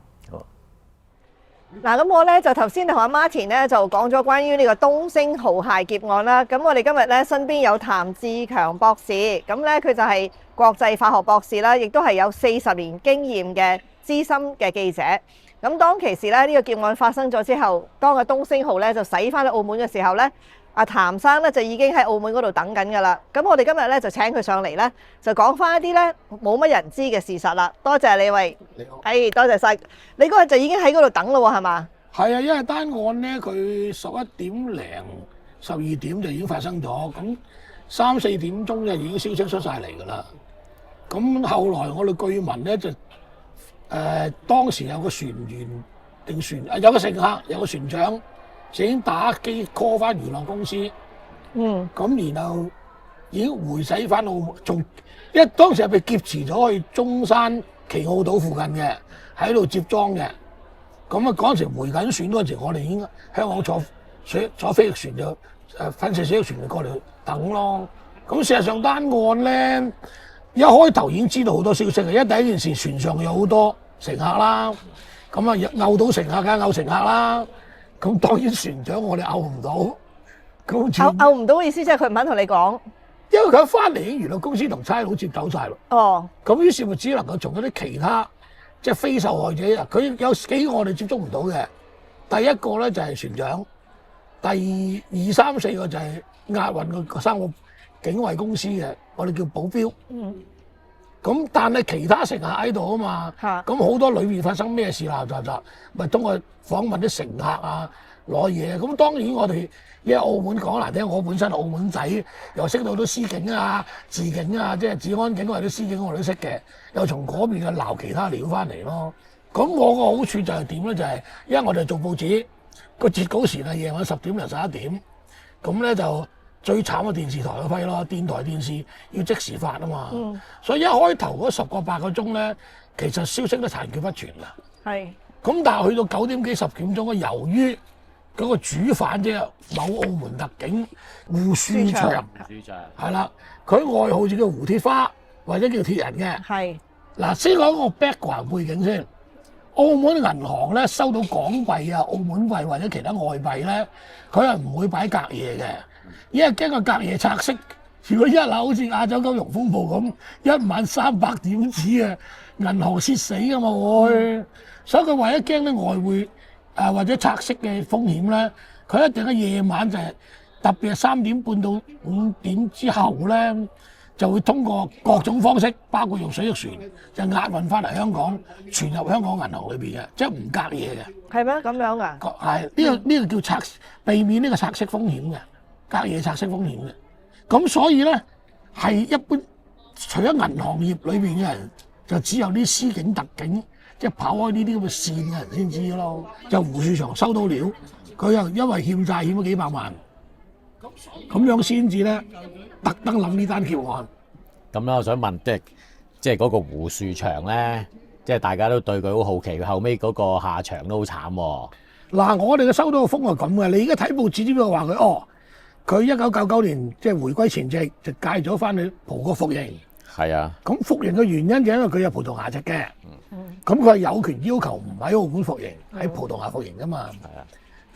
嗱，咁我咧就頭先同阿 Martin 咧就講咗關於呢個東星號械劫案啦。咁我哋今日咧身邊有譚志強博士，咁咧佢就係國際法學博士啦，亦都係有40年經驗嘅資深嘅記者。咁當其時咧呢個劫案發生咗之後，當個東星號咧就駛翻去澳門嘅時候咧，阿譚生咧就已經喺澳門嗰度等緊㗎啦。咁我哋今日咧就請佢上嚟咧，就講翻一啲咧冇乜人知嘅事實啦。多謝你，喂，你好，多謝晒。你嗰日就已經喺嗰度等咯喎，係嘛？係啊，因為單案咧，佢11點零、12點就已經發生咗，咁3、4點鐘就已經消息出晒嚟㗎啦。咁後來我哋據聞咧就當時有個船員有個乘客、有個船長就已經打機 call 翻娛樂公司，咁然後已經回駛翻澳門，因為當時係被劫持咗去中山旗澳島附近嘅，喺度接裝嘅。咁啊嗰陣時回緊船嗰陣時，我哋已經香港坐飛翼船就噴射水翼船就過嚟等咯。咁事實上單案咧一開頭已經知道好多消息嘅，因為第一件事船上有好多乘客啦，咁啊毆到乘客嘅毆乘客啦。咁當然船長我哋拗唔到，咁拗唔到嘅意思即係佢唔肯同你講。因為佢一翻嚟，娛樂公司同差佬接走晒咯。哦，咁於是乎只能夠從嗰啲其他即係非受害者啊，佢有幾個我哋接觸唔到嘅。第一個咧就係船長，第二三四個就係押運個3個警衛公司嘅，我哋叫保鏢。咁但係其他乘客喺度啊嘛，咁好多裏面發生咩事啦，咪通過訪問啲乘客啊攞嘢。咁當然我哋因為澳門講難聽，我本身澳門仔，又識到好多司警啊、治警啊，即係治安警或者司警我哋都識嘅，又從嗰邊嘅撈其他料翻嚟咯。咁我個好處就係點咧？就係因為我哋做報紙個截稿時係夜晚10點零11點，咁咧就最慘嘅電視台嘅批咯，電台電視要即時發啊嘛。所以一開頭嗰10個8個鐘咧，其實消息都殘缺不全㗎。係。咁但係去到9點幾10點鐘咧，由於嗰個主犯即係某澳門特警胡樹祥，係啦，佢外號就叫胡鐵花或者叫鐵人嘅。係。嗱，先講個 background 背景先。澳門銀行咧收到港幣啊、澳門幣或者其他外幣咧，佢係唔會擺隔夜嘅，因為驚個隔夜拆息。如果一樓好似亞洲金融風暴咁，一晚300點子啊，銀行蝕死㗎嘛會。所以佢為咗驚啲外匯或者拆息嘅風險咧，佢一定喺夜晚就係特別係3點半到5點之後咧，就會通過各種方式，包括用水翼船，就押運翻嚟香港，存入香港銀行裏邊嘅，即係唔隔夜嘅。係咩？咁樣㗎？係呢個叫拆，避免呢個拆息風險嘅，隔夜拆息風險嘅。咁所以咧，係一般除咗銀行業裏邊嘅人，就只有啲司警特警，即係跑開呢啲咁嘅線嘅人先知咯。就胡樹祥收到料，佢又因為欠債欠咗幾百萬，咁樣先至咧。特登諗呢單橋案。咁咧，我想問，即係嗰個胡樹祥咧，即係大家都對佢好好奇，佢後尾嗰個下場都好慘喎。嗱，我哋嘅收到嘅風係咁嘅，你而家睇報紙知唔知話佢？佢1999年即係回歸前夕就戒咗翻去葡國服刑。係啊。咁服刑嘅原因就因為佢有葡萄牙籍嘅。咁佢係有權要求唔喺澳門服刑，喺葡萄牙服刑㗎嘛。係啊。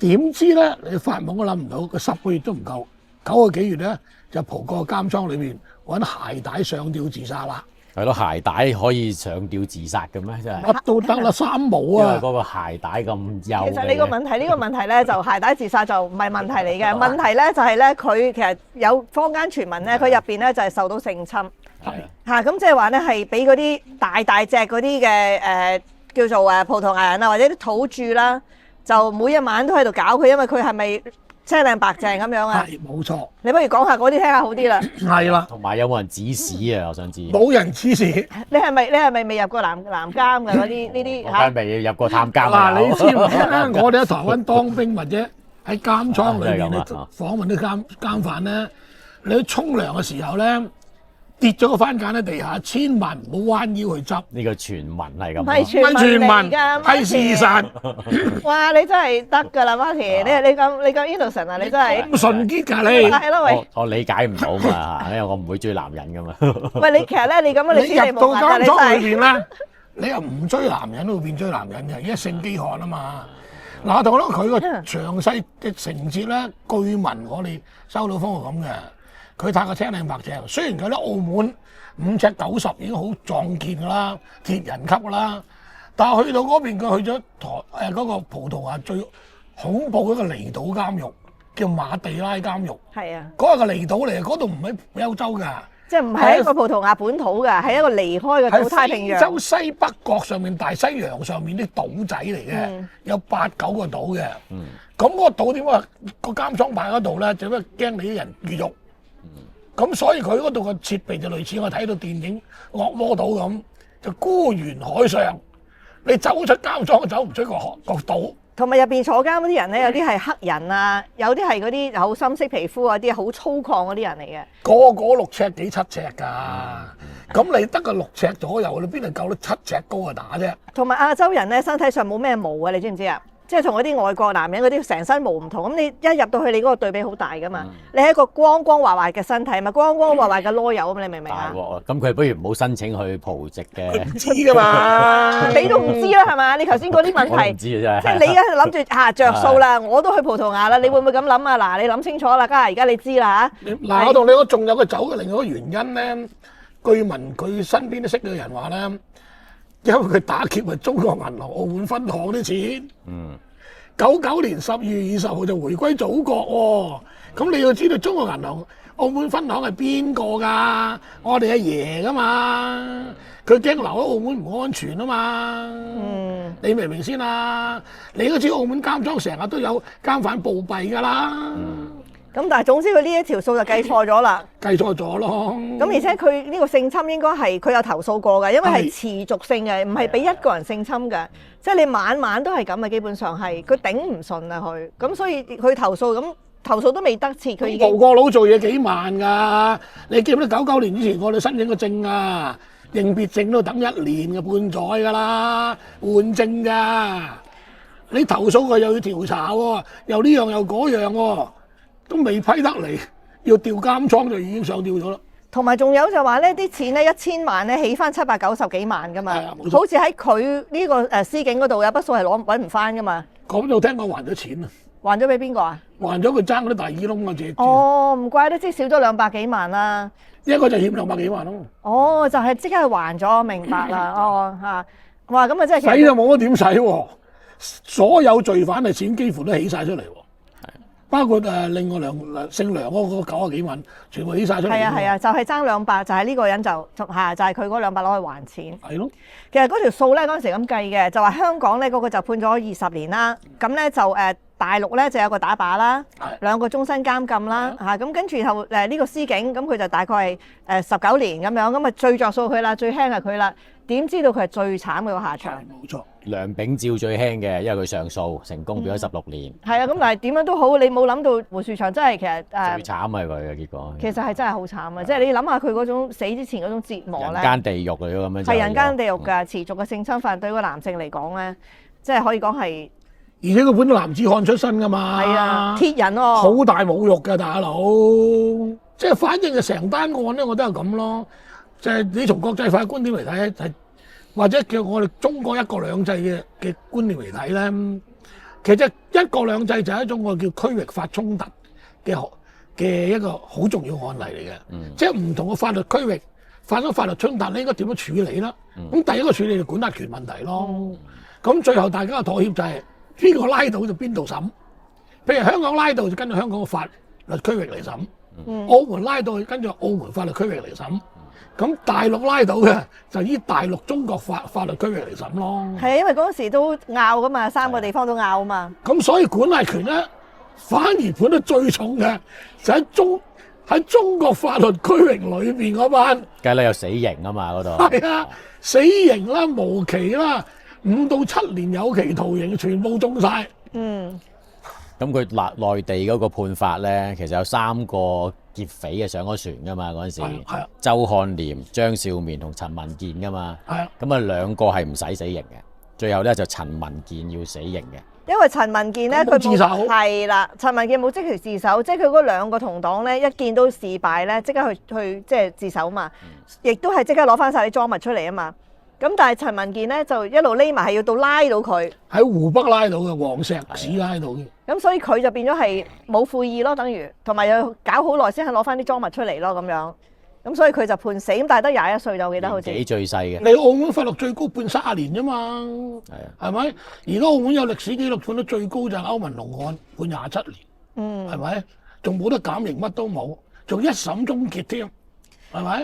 點知咧？你發夢都諗唔到，佢10個月都唔夠，9個幾月咧？就蒲個監倉裏邊揾鞋帶上吊自殺啦！係咯，鞋帶可以上吊自殺嘅咩？真係乜都得啦，三毛啊！因為嗰個鞋帶咁幼。其實呢個問題咧，就鞋帶自殺就唔係問題嚟嘅。問題咧就係咧，佢其實有坊間傳聞咧，佢入邊咧就係受到性侵。係嚇，咁即係話咧係俾嗰啲大隻嗰啲嘅叫做葡萄牙人啊，或者啲土著啦，就每一晚都喺度搞佢，因為佢係咪青靚白淨咁樣啊？係，冇錯。你不如講下嗰啲聽下好啲啦。係啦。同埋有冇人指使啊？我想知。冇人指使。你係咪未入過南監嘅嗰啲呢啲嚇？我梗係未入過探監啊！嗱，你知唔知咧？我哋喺台灣當兵或者喺監倉裏邊，你訪問啲監犯咧，你去沖涼嘅時候咧，跌咗個番梘喺地下，千萬唔好彎腰去執。呢個傳聞係咁。唔係傳聞嚟㗎，係事實。哇！你真係得㗎啦，Martin，你咁 innocent 啊！你真係咁純潔㗎你。係咯，喂。我理解唔到嘛，因為我唔會追男人㗎嘛。喂，你其實咧，你咁樣你入到監倉裏邊咧，你又唔追男人都會變追男人嘅，因為性飢渴啊嘛。嗱，我同你講佢個詳細嘅情節咧，據聞我哋收到風係咁嘅。佢太過青靚白淨，雖然佢喺澳門5尺90已經好壯健㗎啦，鐵人級㗎啦，但係去到嗰邊佢去咗嗰個葡萄牙最恐怖嗰個離島監獄，叫馬地拉監獄。係啊，嗰個離島嚟，嗰度唔喺歐洲㗎，即係唔係一個葡萄牙本土㗎，係一個離開嘅島太平洋。非洲西北角上面大西洋上面啲島仔嚟嘅，有8、9個島嘅。咁嗰個島點解個監倉擺嗰度咧？就因為驚你啲人越獄。咁所以佢嗰度嘅設備就類似我睇到電影《惡魔島》咁，就孤懸海上，你走出監倉走唔出個島。同埋入邊坐監嗰啲人咧，有啲係黑人啊，有啲係嗰啲好深色皮膚啊，啲好粗獷嗰啲人嚟嘅。個6尺幾7尺㗎，咁你得個6尺左右，你邊度夠得7尺高啊打啫？同埋亞洲人咧，身體上冇咩毛啊，你知唔知啊？即係同嗰啲外國男人嗰啲成身毛唔同。咁你一入到去，你嗰個對比好大噶嘛。你係一個光光滑滑嘅身體，咪光光滑滑嘅囉柚咁，你明唔明啊？咁佢不如唔好申請去葡籍嘅。唔知㗎嘛，你都唔知啦，係嘛？你頭先嗰啲問我唔題，知啊，真係。即係你而家諗住着數啦，我都去葡萄牙啦，你會唔會咁諗啊？嗱，你諗清楚啦，而家你知啦嚇。嗱，我同你講，仲有佢走嘅另外一個原因咧，據聞佢身邊都識嘅人話咧，因為佢打劫係中國銀行澳門分行啲錢。99年12月20號就回歸祖國喎，咁你要知道中國銀行澳門分行係邊個㗎？我哋阿爺㗎嘛，佢驚留喺澳門唔安全啊嘛。你明唔明先啊？你都知澳門監倉成日都有監犯暴斃㗎啦。咁但係總之佢呢一條數就計錯咗啦。計錯咗咯。咁而且佢呢個性侵應該係佢有投訴過嘅，因為係持續性嘅，唔係俾一個人性侵嘅，即係你晚晚都係咁嘅，基本上係佢頂唔順啊佢，咁所以佢投訴，咁投訴都未得切，佢已經。葡國佬做嘢幾慢㗎？你記唔記得99年之前我哋申請個證啊，認別證都等1年嘅半載㗎啦，換證㗎。你投訴佢又要調查喎，又呢樣又嗰樣喎。都未批得嚟，要調監倉就已經上吊咗啦。同埋仲有就話呢啲錢咧1000萬咧起翻790幾萬㗎嘛，好似喺佢呢個司警嗰度有筆數係揾唔翻㗎嘛。咁就聽講還咗錢啊！還咗俾邊個啊？還咗佢爭嗰啲大耳窿啊！借哦，唔怪得即少咗200幾萬啦。一個就欠200幾萬咯。哦，就係即刻還咗，明白啦。哦嚇，哇咁啊真係使就冇乜點使喎，所有罪犯嘅錢幾乎都起晒出嚟喎。包括另外姓梁嗰個90幾萬，全部起晒出嚟。係啊，就係爭200，就係呢個人就係佢嗰200攞去還錢。係咯。其實嗰條數咧嗰陣時咁計嘅，就話香港咧嗰個就判咗20年啦，咁咧就大陸咧就有個打靶啦，2個終身監禁啦嚇，咁跟住然後呢個司警咁佢就大概係19年咁樣，咁啊最着數佢啦，最輕係佢啦。點知道佢係最慘嘅個下場？冇錯，梁秉照最輕嘅，因為佢上訴成功，變咗16年。係啊，咁但係點樣都好，你冇諗到胡樹祥真係其實最慘係佢嘅結果。其實係真係好慘啊！即係你諗下佢嗰種死之前嗰種折磨咧，人間地獄嚟咯咁樣。係人間地獄㗎，持續嘅性侵犯對個男性嚟講咧，即係可以講係。而且佢本男子漢出身㗎嘛。係啊，鐵人喎。好大侮辱㗎，大佬。即係反正就成單案咧，我都係咁咯。就係你從國際法觀點嚟睇，係或者叫我哋中國一國兩制嘅觀念嚟睇咧，其實一國兩制就係一種我叫區域法衝突嘅一個好重要案例嚟嘅。即係唔同嘅法律區域發生法律衝突，你應該點樣處理啦？咁第一個處理就管轄權問題咯。咁最後大家嘅妥協就係邊個拉到就邊度審。譬如香港拉到就跟住香港嘅法律區域嚟審，澳門拉到跟住澳門法律區域嚟審。咁大陸拉到嘅就依大陸中國法律區域嚟審咯。係啊，因為嗰陣時都拗噶嘛，3個地方都拗啊嘛。咁所以管轄權咧，反而判得最重嘅就喺中國法律區域裏邊嗰班。梗係啦，有死刑啊嘛嗰度。係啊，死刑啦、無期啦、5到7年有期徒刑，全部中晒。咁佢內地嗰個判法咧，其實有3個劫匪嘅上咗船噶嘛嗰陣時，周漢廉、張少綿同陳文健噶嘛。咁啊2個係唔使死刑嘅，最後咧就陳文健要死刑嘅。因為陳文健咧佢自首係啦，陳文健冇即時自首，即係佢嗰2個同黨咧一見到事敗咧，即刻去即係自首嘛，亦都係即刻攞翻晒啲贓物出嚟啊嘛。咁但係陳文健咧就一路匿埋，係要到拉到佢喺湖北拉到嘅，黃石市拉到嘅。咁所以佢就變咗係冇悔意咯，等於同埋又搞好耐先係攞翻啲贓物出嚟咯咁樣。咁所以佢就判死，咁但係得21歲就我記得好似。幾最細嘅？你澳門法律最高判30年啫嘛。係咪？而家澳門有歷史記錄判得最高就係歐文龍案判27年。係咪？仲冇得減刑，乜都冇，仲一審終結添，係咪？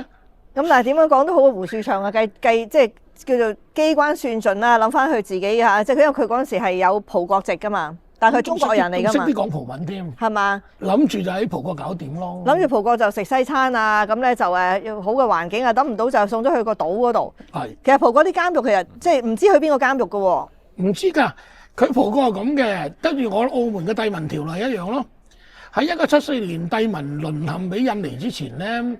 咁但係點樣講都好，胡樹祥啊計即係叫做機關算盡啦，諗翻佢自己嚇，即係因為佢嗰陣時係有葡國籍噶嘛，但係佢中國人嚟噶嘛，識啲講葡文添，係嘛？諗住就喺葡國搞掂咯。諗住葡國就食西餐啊，咁咧就要好嘅環境啊，等唔到就送咗去個島嗰度。係，其實葡國啲監獄其實即係唔知去邊個監獄噶喎。唔知㗎，佢葡國係咁嘅，跟住我澳門嘅帝民條例一樣咯。喺1974年帝民淪陷俾印尼之前咧，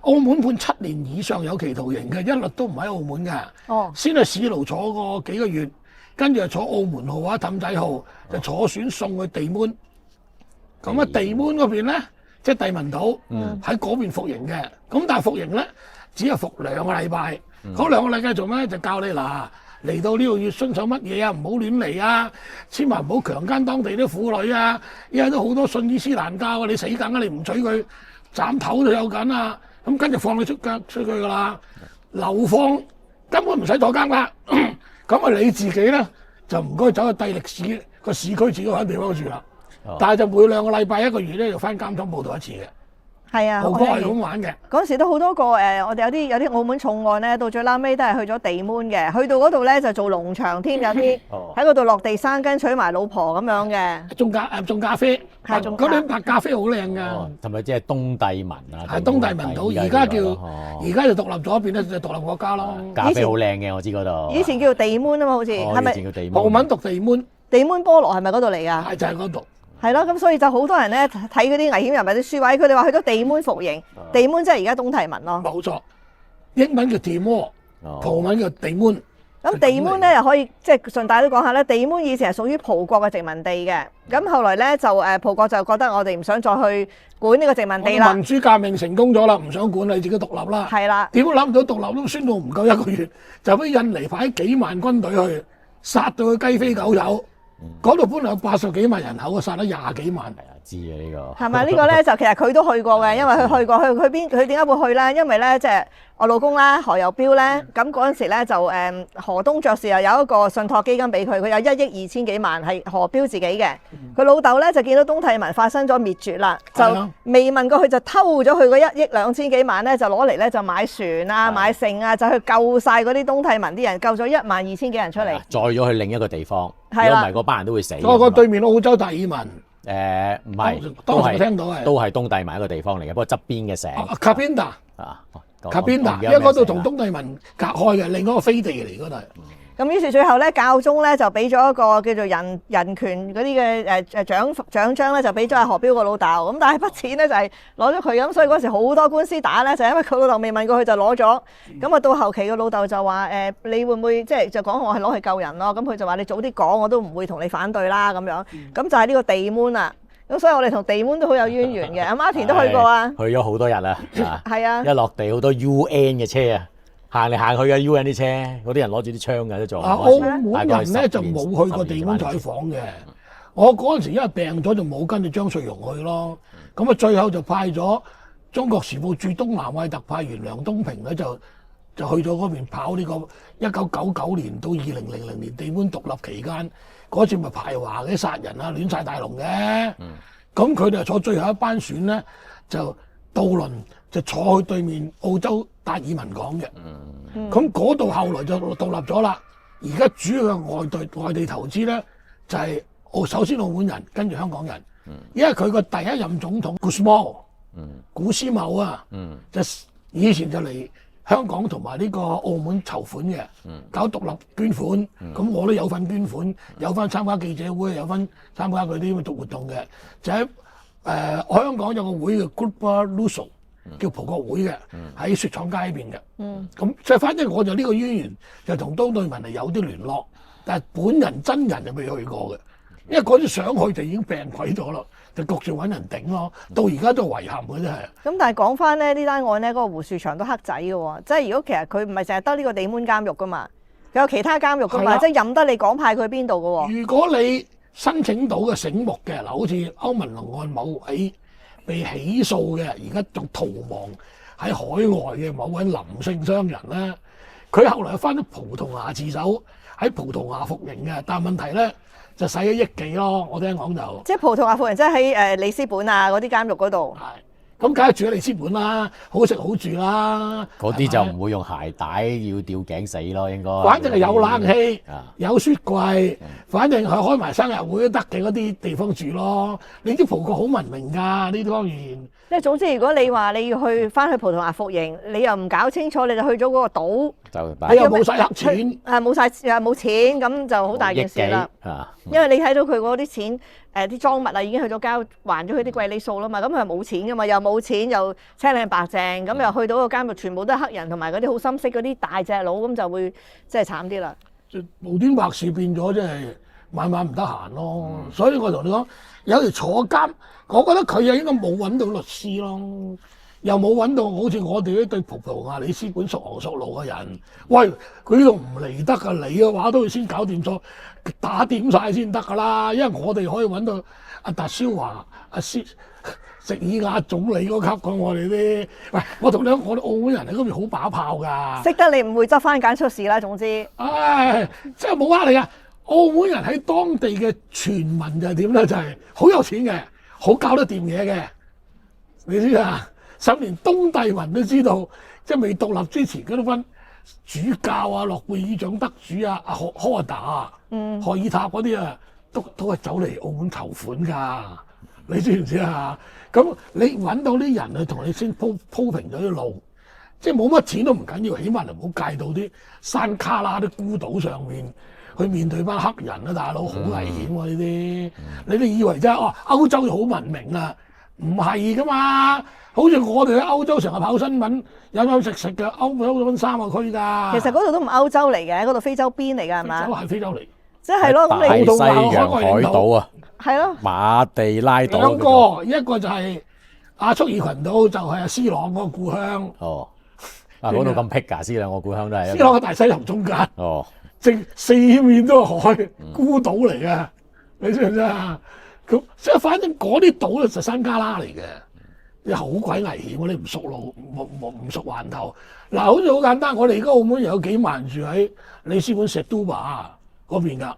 澳門判7年以上有期徒刑嘅，一律都唔喺澳門㗎。先係市牢坐過幾個月，跟住就坐澳門號啊、氹仔號，就坐船送去地門。咁啊，地門嗰邊咧，即係帝汶島，喺嗰邊服刑嘅。咁但係服刑咧，只係服2個禮拜。嗰2個禮拜做咩？就教你嗱，嚟到呢度要遵守乜嘢啊？唔好亂嚟啊！千萬唔好強姦當地啲婦女啊！依家都好多信伊斯蘭教啊，你死梗啊！你唔娶佢，斬頭都有緊啊！咁跟住放你出去噶啦，流放根本唔使坐監噶。咁啊，你自己咧就唔該走去帝力市個市區自己揾地方住啦。但係就每2個禮拜1個月咧，就翻監倉報到一次嘅。係啊，豪哥係咁玩嘅。嗰陣時都好多個我哋有啲澳門重案咧，到最撈尾都係去咗地門嘅。去到嗰度咧就做農場添，有啲喺嗰度落地生根，娶埋老婆咁樣嘅。種咖啡，係種咖嗰啲白咖啡好靚㗎。係咪即係東帝汶啊？係東帝汶島，而家就獨立咗，變咗獨立國家咯。咖啡好靚嘅，我知嗰度。以前叫做地門啊嘛，好似係咪？以前叫地門。葡文讀地門。地門菠蘿係咪嗰度嚟㗎？係就係嗰度。係咯，咁所以就好多人咧睇嗰啲危險人物啲書位，佢哋話去咗地門服刑，地門即係而家東帝汶咯。冇錯，英文叫 Timor，葡文叫地門。咁地門咧又可以即係順帶都講下咧，地門以前係屬於葡國嘅殖民地嘅，咁後來咧就葡國就覺得我哋唔想再去管呢個殖民地啦。民主革命成功咗啦，唔想管你自己獨立啦。係啦。點都諗唔到獨立都宣到唔夠1個月，就俾印尼派幾萬軍隊去殺到佢雞飛狗走。嗰度本來有80幾萬人口，殺咗20幾萬。知啊呢個。係咪呢個咧？就其實佢都去過嘅，因為佢去過，佢點解會去咧？因為咧即係我老公啦，何猷標咧，咁嗰陣時咧就何東爵士又有一個信託基金俾佢，佢有1億2千幾萬係何標自己嘅。佢老豆咧就見到東帝汶發生咗滅絕啦，就未問過佢就偷咗佢嗰1億2千幾萬咧，就攞嚟咧就買船啊、買剩啊，就去救晒嗰啲東帝汶啲人，救咗12000幾人出嚟，載咗去另一個地方。如果唔係嗰班人都會死。個對面澳洲達爾文。唔係，當時聽到係都係東帝汶一個地方嚟嘅，不過側邊嘅省。Kapinda，因為嗰度同東帝汶隔開嘅，另外一個飛地嚟嗰度。咁於是最後咧，教宗咧就俾咗一個叫做人權嗰啲嘅獎章咧，就俾咗阿何標個老豆。咁但係筆錢咧就係攞咗佢咁，所以嗰時好多官司打咧，就因為佢老豆未問過佢就攞咗。咁啊到後期個老豆就話你會唔會即係就講我係攞去救人咯？咁佢就話你早啲講，我都唔會同你反對啦咁樣。咁就係呢個地門啦。咁所以我哋同地門都好有淵源嘅。阿Martin都去過啊。去咗好多日啦。係啊。一落地好多 UN 嘅車啊！行嚟行去嘅 UN 啲車，嗰啲人攞住啲槍嘅都做。澳門人咧就冇去過地門採訪嘅。我嗰陣時因為病咗就冇跟住張瑞榮去咯。咁啊最後就派咗中國時報駐東南亞特派員梁東平咧就去咗嗰邊跑呢個1999年到2000年地門獨立期間嗰次咪排華嘅殺人啊亂晒大龍嘅。咁佢哋坐最後一班船咧就渡輪就坐去對面澳洲達爾文港嘅。咁嗰度後來就獨立咗啦。而家主要嘅外地投資咧就係首先澳門人跟住香港人。因為佢個第一任總統古斯茂啊，就以前就嚟香港同埋呢個澳門籌款嘅，搞獨立捐款。咁我都有份捐款，有份參加記者會，有份參加佢啲活動嘅。就喺香港有個會叫 Groupe Luso， 叫葡國會嘅，喺雪廠街邊嘅。咁即係反正我就呢個淵源就同東帝汶係有啲聯絡，但係本人真人就未去過嘅，因為嗰啲想去就已經病鬼咗啦，就焗住揾人頂咯。到而家都遺憾嘅真係。咁但係講翻咧呢單案咧，嗰個胡樹祥都黑仔嘅喎，即係如果其實佢唔係淨係得呢個地門監獄噶嘛，佢有其他監獄噶嘛，即係任得你講派佢邊度嘅喎。如果你申請到嘅醒目嘅嗱，好似歐文龍案某位被起訴嘅，而家仲逃亡喺海外嘅某位林姓商人咧，佢後來翻咗葡萄牙自首，喺葡萄牙服刑嘅，但係問題咧就使咗億幾咯，我聽講就。即係葡萄牙服刑，即係喺里斯本啊嗰啲監獄嗰度。係。咁梗係住喺里斯本啦，好食好住啦。嗰啲就唔會用鞋帶要吊頸死咯，應該。反正係有冷氣，有雪櫃，反正係開埋生日會都得嘅嗰啲地方住咯。你啲葡國好文明㗎，呢方面。即係總之，如果你話你要翻去葡萄牙服刑，你又唔搞清楚，你就去咗嗰個島，你又冇晒黑錢，冇錢，咁就好大件事啦。因為你睇到佢嗰啲錢。啲贓物啊已經去咗交還咗佢啲貴利數啦嘛，咁佢係冇錢噶嘛，又冇錢又青靚白淨，咁又去到個監獄全部都係黑人同埋嗰啲好深色嗰啲大隻佬，咁就會即係慘啲啦。無端白事變咗，即係晚晚唔得閒咯。所以我同你講，有條坐監，我覺得佢又應該冇揾到律師咯，又冇揾到好似我哋呢對葡萄牙里斯本熟行熟路嘅人。喂，佢呢度唔嚟得㗎，你嘅話都要先搞掂咗，打掂晒先得㗎啦。因為我哋可以揾到阿達肖華、阿席爾亞總理嗰級過我哋啲。喂，我同你講，我哋澳門人喺嗰邊好把炮㗎。識得你唔會執番揀出事啦，總之。唉，真係冇呃你啊！澳門人喺當地嘅傳聞就係點咧？就係好有錢嘅，好搞得掂嘢嘅。你知啊？甚至連東帝汶都知道，即係未獨立之前嗰啲分主教啊、諾貝爾獎得主啊、阿柯達啊、荷爾塔嗰啲啊，都係走嚟澳門籌款㗎。你知唔知啊？咁你揾到啲人去同你先鋪平咗啲路，即係冇乜錢都唔緊要，起碼唔好介到啲山卡拉啲孤島上面去面對班黑人啊，大佬好危險喎呢啲。你哋以為真係歐洲好文明啊？唔係㗎嘛，好似我哋喺歐洲成日跑新聞，飲食嘅歐洲3個區㗎。其實嗰度都唔歐洲嚟嘅，嗰度非洲邊嚟㗎係嘛？係非洲嚟，即係咯，咁大你西洋海島啊，係咯，馬地拉島兩個，一個就係亞速爾群島，就係阿斯朗嗰個故鄉。哦，嗰度咁僻㗎，斯朗個故鄉都係。斯朗喺大西洋中間。哦，正四面都係海，孤島嚟嘅，你知唔知啊？咁即係反正嗰啲島咧就山卡拉嚟嘅，你好鬼危險喎！你唔熟路，唔熟環頭。嗱，好似好簡單，我哋而家澳門有幾萬人住喺里斯本石都巴嗰邊㗎。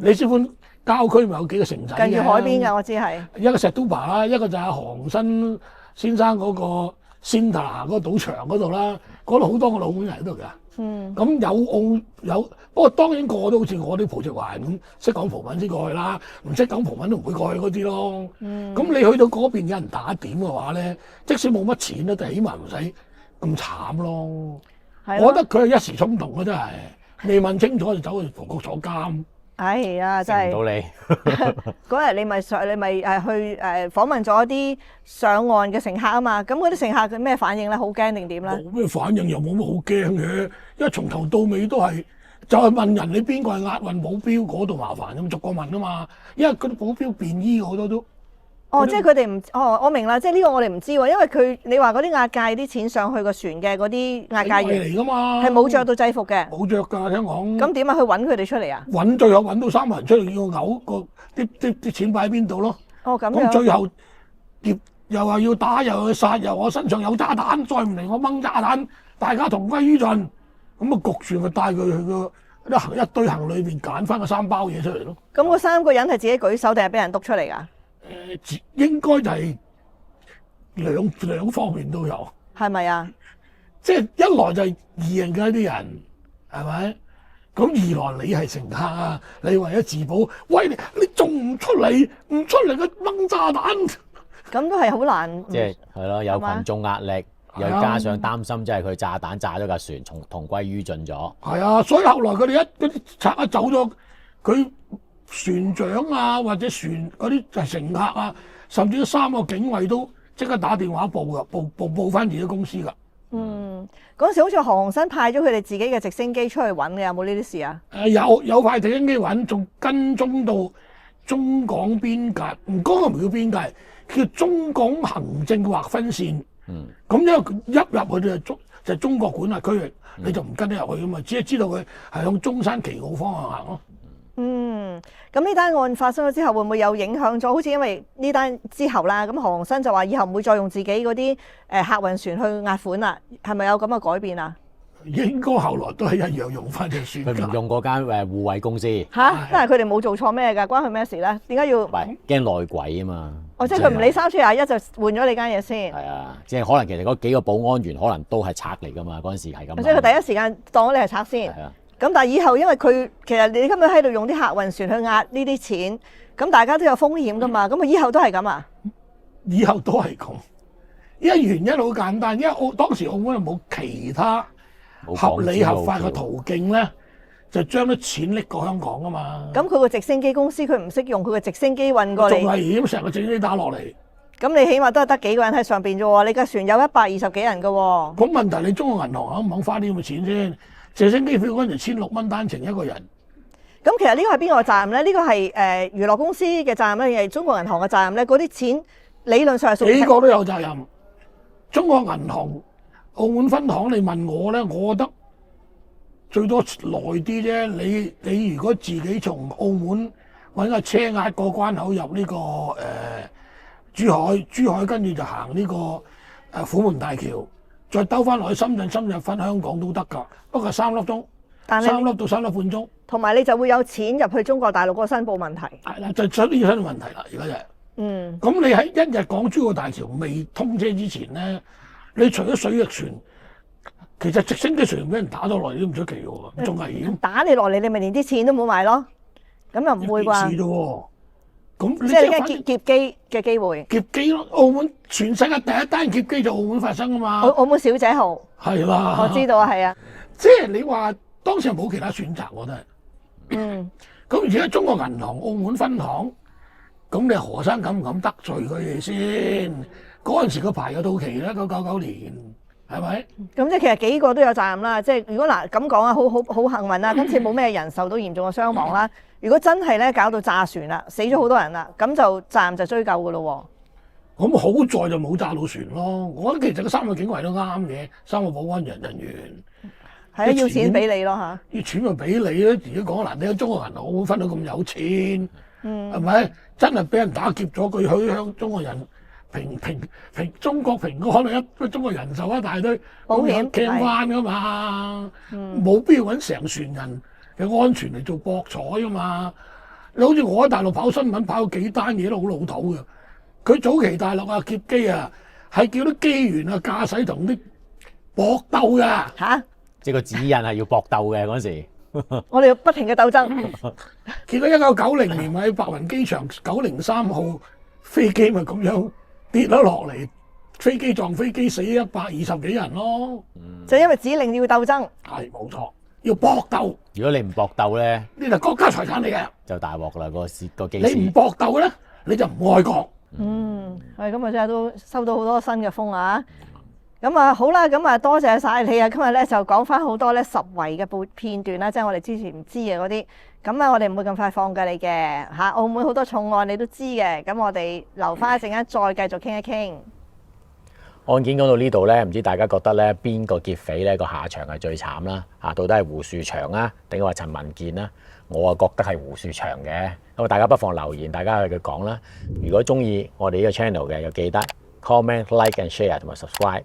里斯本郊區咪有幾個城仔嘅？近住海邊㗎，我知係。一個石都巴啦，一個就係韓新先生嗰個仙塔嗰個賭場嗰度啦，嗰度好多個澳門人喺度㗎。咁有，不過當然個個都好似我啲葡籍華人咁識講葡文先過去啦，唔識講葡文都唔會過去嗰啲咯。咁你去到嗰邊有人打點嘅話咧，即使冇乜錢咧，但係起碼唔使咁慘咯。我覺得佢係一時衝動啊，真係未問清楚就走去葡國坐監。哎呀，真係到你嗰日你咪去訪問咗啲上岸嘅乘客啊嘛，咁嗰啲乘客佢咩反應咧？好驚定點咧？冇咩反應又冇乜好驚嘅，因為從頭到尾都係就係問人你邊個係押運保鏢嗰度麻煩咁逐個問啊嘛，因為嗰啲保鏢便衣好多都。即係佢哋唔我明啦，即係呢個我哋唔知喎，因為你話嗰啲押解啲錢上去個船嘅嗰啲押解員嚟㗎嘛，係冇着到制服嘅，冇着㗎，聽講。咁點啊？去揾佢哋出嚟啊？最後揾到3個人出嚟，要嘔個啲錢擺喺邊度咯？咁樣。咁最後又話要打，又要殺，又我身上有炸彈，再唔嚟我掹炸彈，大家同歸於盡。咁啊焗住咪帶佢去個一堆行裏邊揀翻個3包嘢出嚟咯。咁嗰3個人係自己舉手定係俾人督出嚟㗎？應該就係兩方面都有，係咪啊？即係一來就係異形嘅啲人，係咪？咁二來你係乘客啊，你為咗自保，喂你仲唔出嚟？唔出嚟佢掹炸彈，咁都係好難。即係咯，有群眾壓力，又加上擔心，即係佢炸彈炸咗架船，同歸於盡咗。係啊，所以後來佢哋嗰啲賊一走咗，佢。船長啊，或者船嗰啲就係乘客啊，甚至3個警衛都即刻打電話報翻自己公司㗎。嗰時好似航生派咗佢哋自己嘅直升機出去揾嘅，有冇呢啲事啊？有派直升機揾，仲跟蹤到中港邊界，唔講唔叫邊界，叫中港行政劃分線。咁因為入去就係中國管轄區域，你就唔跟得入去㗎嘛，只係知道佢係向中山旗澳方向行咯。咁呢單案發生咗之後，會唔會有影響咗？好似因為呢單之後啦，咁航生就話以後唔會再用自己嗰啲客運船去押款啦，係咪有咁嘅改變啊？應該後來都係一樣用翻隻船。佢唔用嗰間護衛公司嚇，因為佢哋冇做錯咩㗎，關佢咩事咧？點解要？唔係驚內鬼啊嘛！即係佢唔理3721就換咗你間嘢先。係啊，即係可能其實嗰幾個保安員可能都係賊嚟㗎嘛，嗰陣時係咁。即係佢第一時間當咗你係賊先。係啊。咁但係以後因為佢其實你今日喺度用啲客運船去押呢啲錢，咁大家都有風險㗎嘛，咁佢以後都係咁啊？以後都係咁，因為原因好簡單，因為當時澳門冇其他合理合法嘅途徑咧，就將啲錢拎過香港啊嘛。咁佢個直升機公司佢唔識用佢個直升機運過嚟，仲危險，成個直升機打落嚟。咁你起碼都係得幾個人喺上邊啫喎，你架船有120幾人㗎喎。咁問題你中國銀行肯唔肯花啲咁嘅錢先？直升機票嗰陣16蚊單程一個人，咁其實呢個係邊個責任咧？呢個係娛樂公司嘅責任咧，定係中國銀行嘅責任咧？嗰啲錢理論上係屬於幾個都有責任。中國銀行澳門分行，你問我咧，我覺得最多耐啲啫。你如果自己從澳門揾架車壓過關口入呢、個珠海跟住就行呢、個虎門大橋，再兜翻落去深圳分香港都得㗎。不過3粒鐘，但係3粒到3粒半鐘。同埋你就會有錢入去中國大陸嗰個申報問題。係啦，就出呢個問題啦，而家就係。嗯。咁你喺一日港珠澳大橋未通車之前咧，你除咗水翼船，其實直升機船俾人打咗落嚟都唔出奇喎，仲危險。打你落嚟，你咪連啲錢都冇埋咯。咁又唔會啩？事啫喎。咁即係你而家劫機嘅機會。劫機咯，澳門全世界第一單劫機就澳門發生啊嘛。澳門小姐號。係啦。我知道啊，係啊。即係你話當時冇其他選擇，我覺得係。嗯。咁而家中國銀行澳門分行，咁你何生敢唔敢得罪佢哋先？嗰陣時個牌有到期啦，1999年，係咪？咁即係其實幾個都有責任啦。即係如果嗱咁講啊，好幸運啦，今次冇咩人受到嚴重嘅傷亡啦。如果真係咧搞到炸船啦，死咗好多人啦，咁就責任就追究噶咯喎。咁好在就冇炸到船咯。我覺得其實個3個警衛都啱嘅，3個保安人員。係啊，要錢俾你咯嚇。要錢咪俾你咯。如果講難聽，中國銀行澳門分到咁有錢，係咪？真係俾人打劫咗，佢去向中國人平中國平安一中國人壽一大堆保險傾翻噶嘛，冇必要揾成船人嘅安全嚟做博彩噶嘛。你好似我喺大陸跑新聞跑幾單嘢都好老土嘅。佢早期大陸啊劫機啊係叫啲機員啊駕駛同啲搏鬥噶嚇。即係個指引係要搏鬥嘅嗰陣時。我哋要不停嘅鬥爭。結果1990年喺白雲機場903號飛機咪咁樣跌咗落嚟，飛機撞飛機死120幾人咯。就因為指令要鬥爭。係冇錯，要搏鬥。如果你唔搏鬥咧，呢係國家財產嚟嘅，就大鑊啦個機師。你唔搏鬥咧，你就唔愛國。係咁啊！真係都收到好多新嘅風啊！咁啊好啦，咁啊多謝晒你啊！今日咧就講翻好多咧十圍嘅片段啦，即係我哋之前唔知嘅嗰啲。咁啊，我哋唔會咁快放過你嘅嚇。澳門好多重案你都知嘅，咁我哋留翻一陣間再繼續傾一傾。案件講到呢度咧，唔知大家覺得咧邊個劫匪咧個下場係最慘啦？嚇，到底係胡樹祥啊，定係話陳文健啦？我啊覺得係胡樹祥嘅。咁啊，大家不妨留言，大家去佢講啦。如果中意我哋呢個 channel 嘅，又記得 comment、like and share 同埋 subscribe。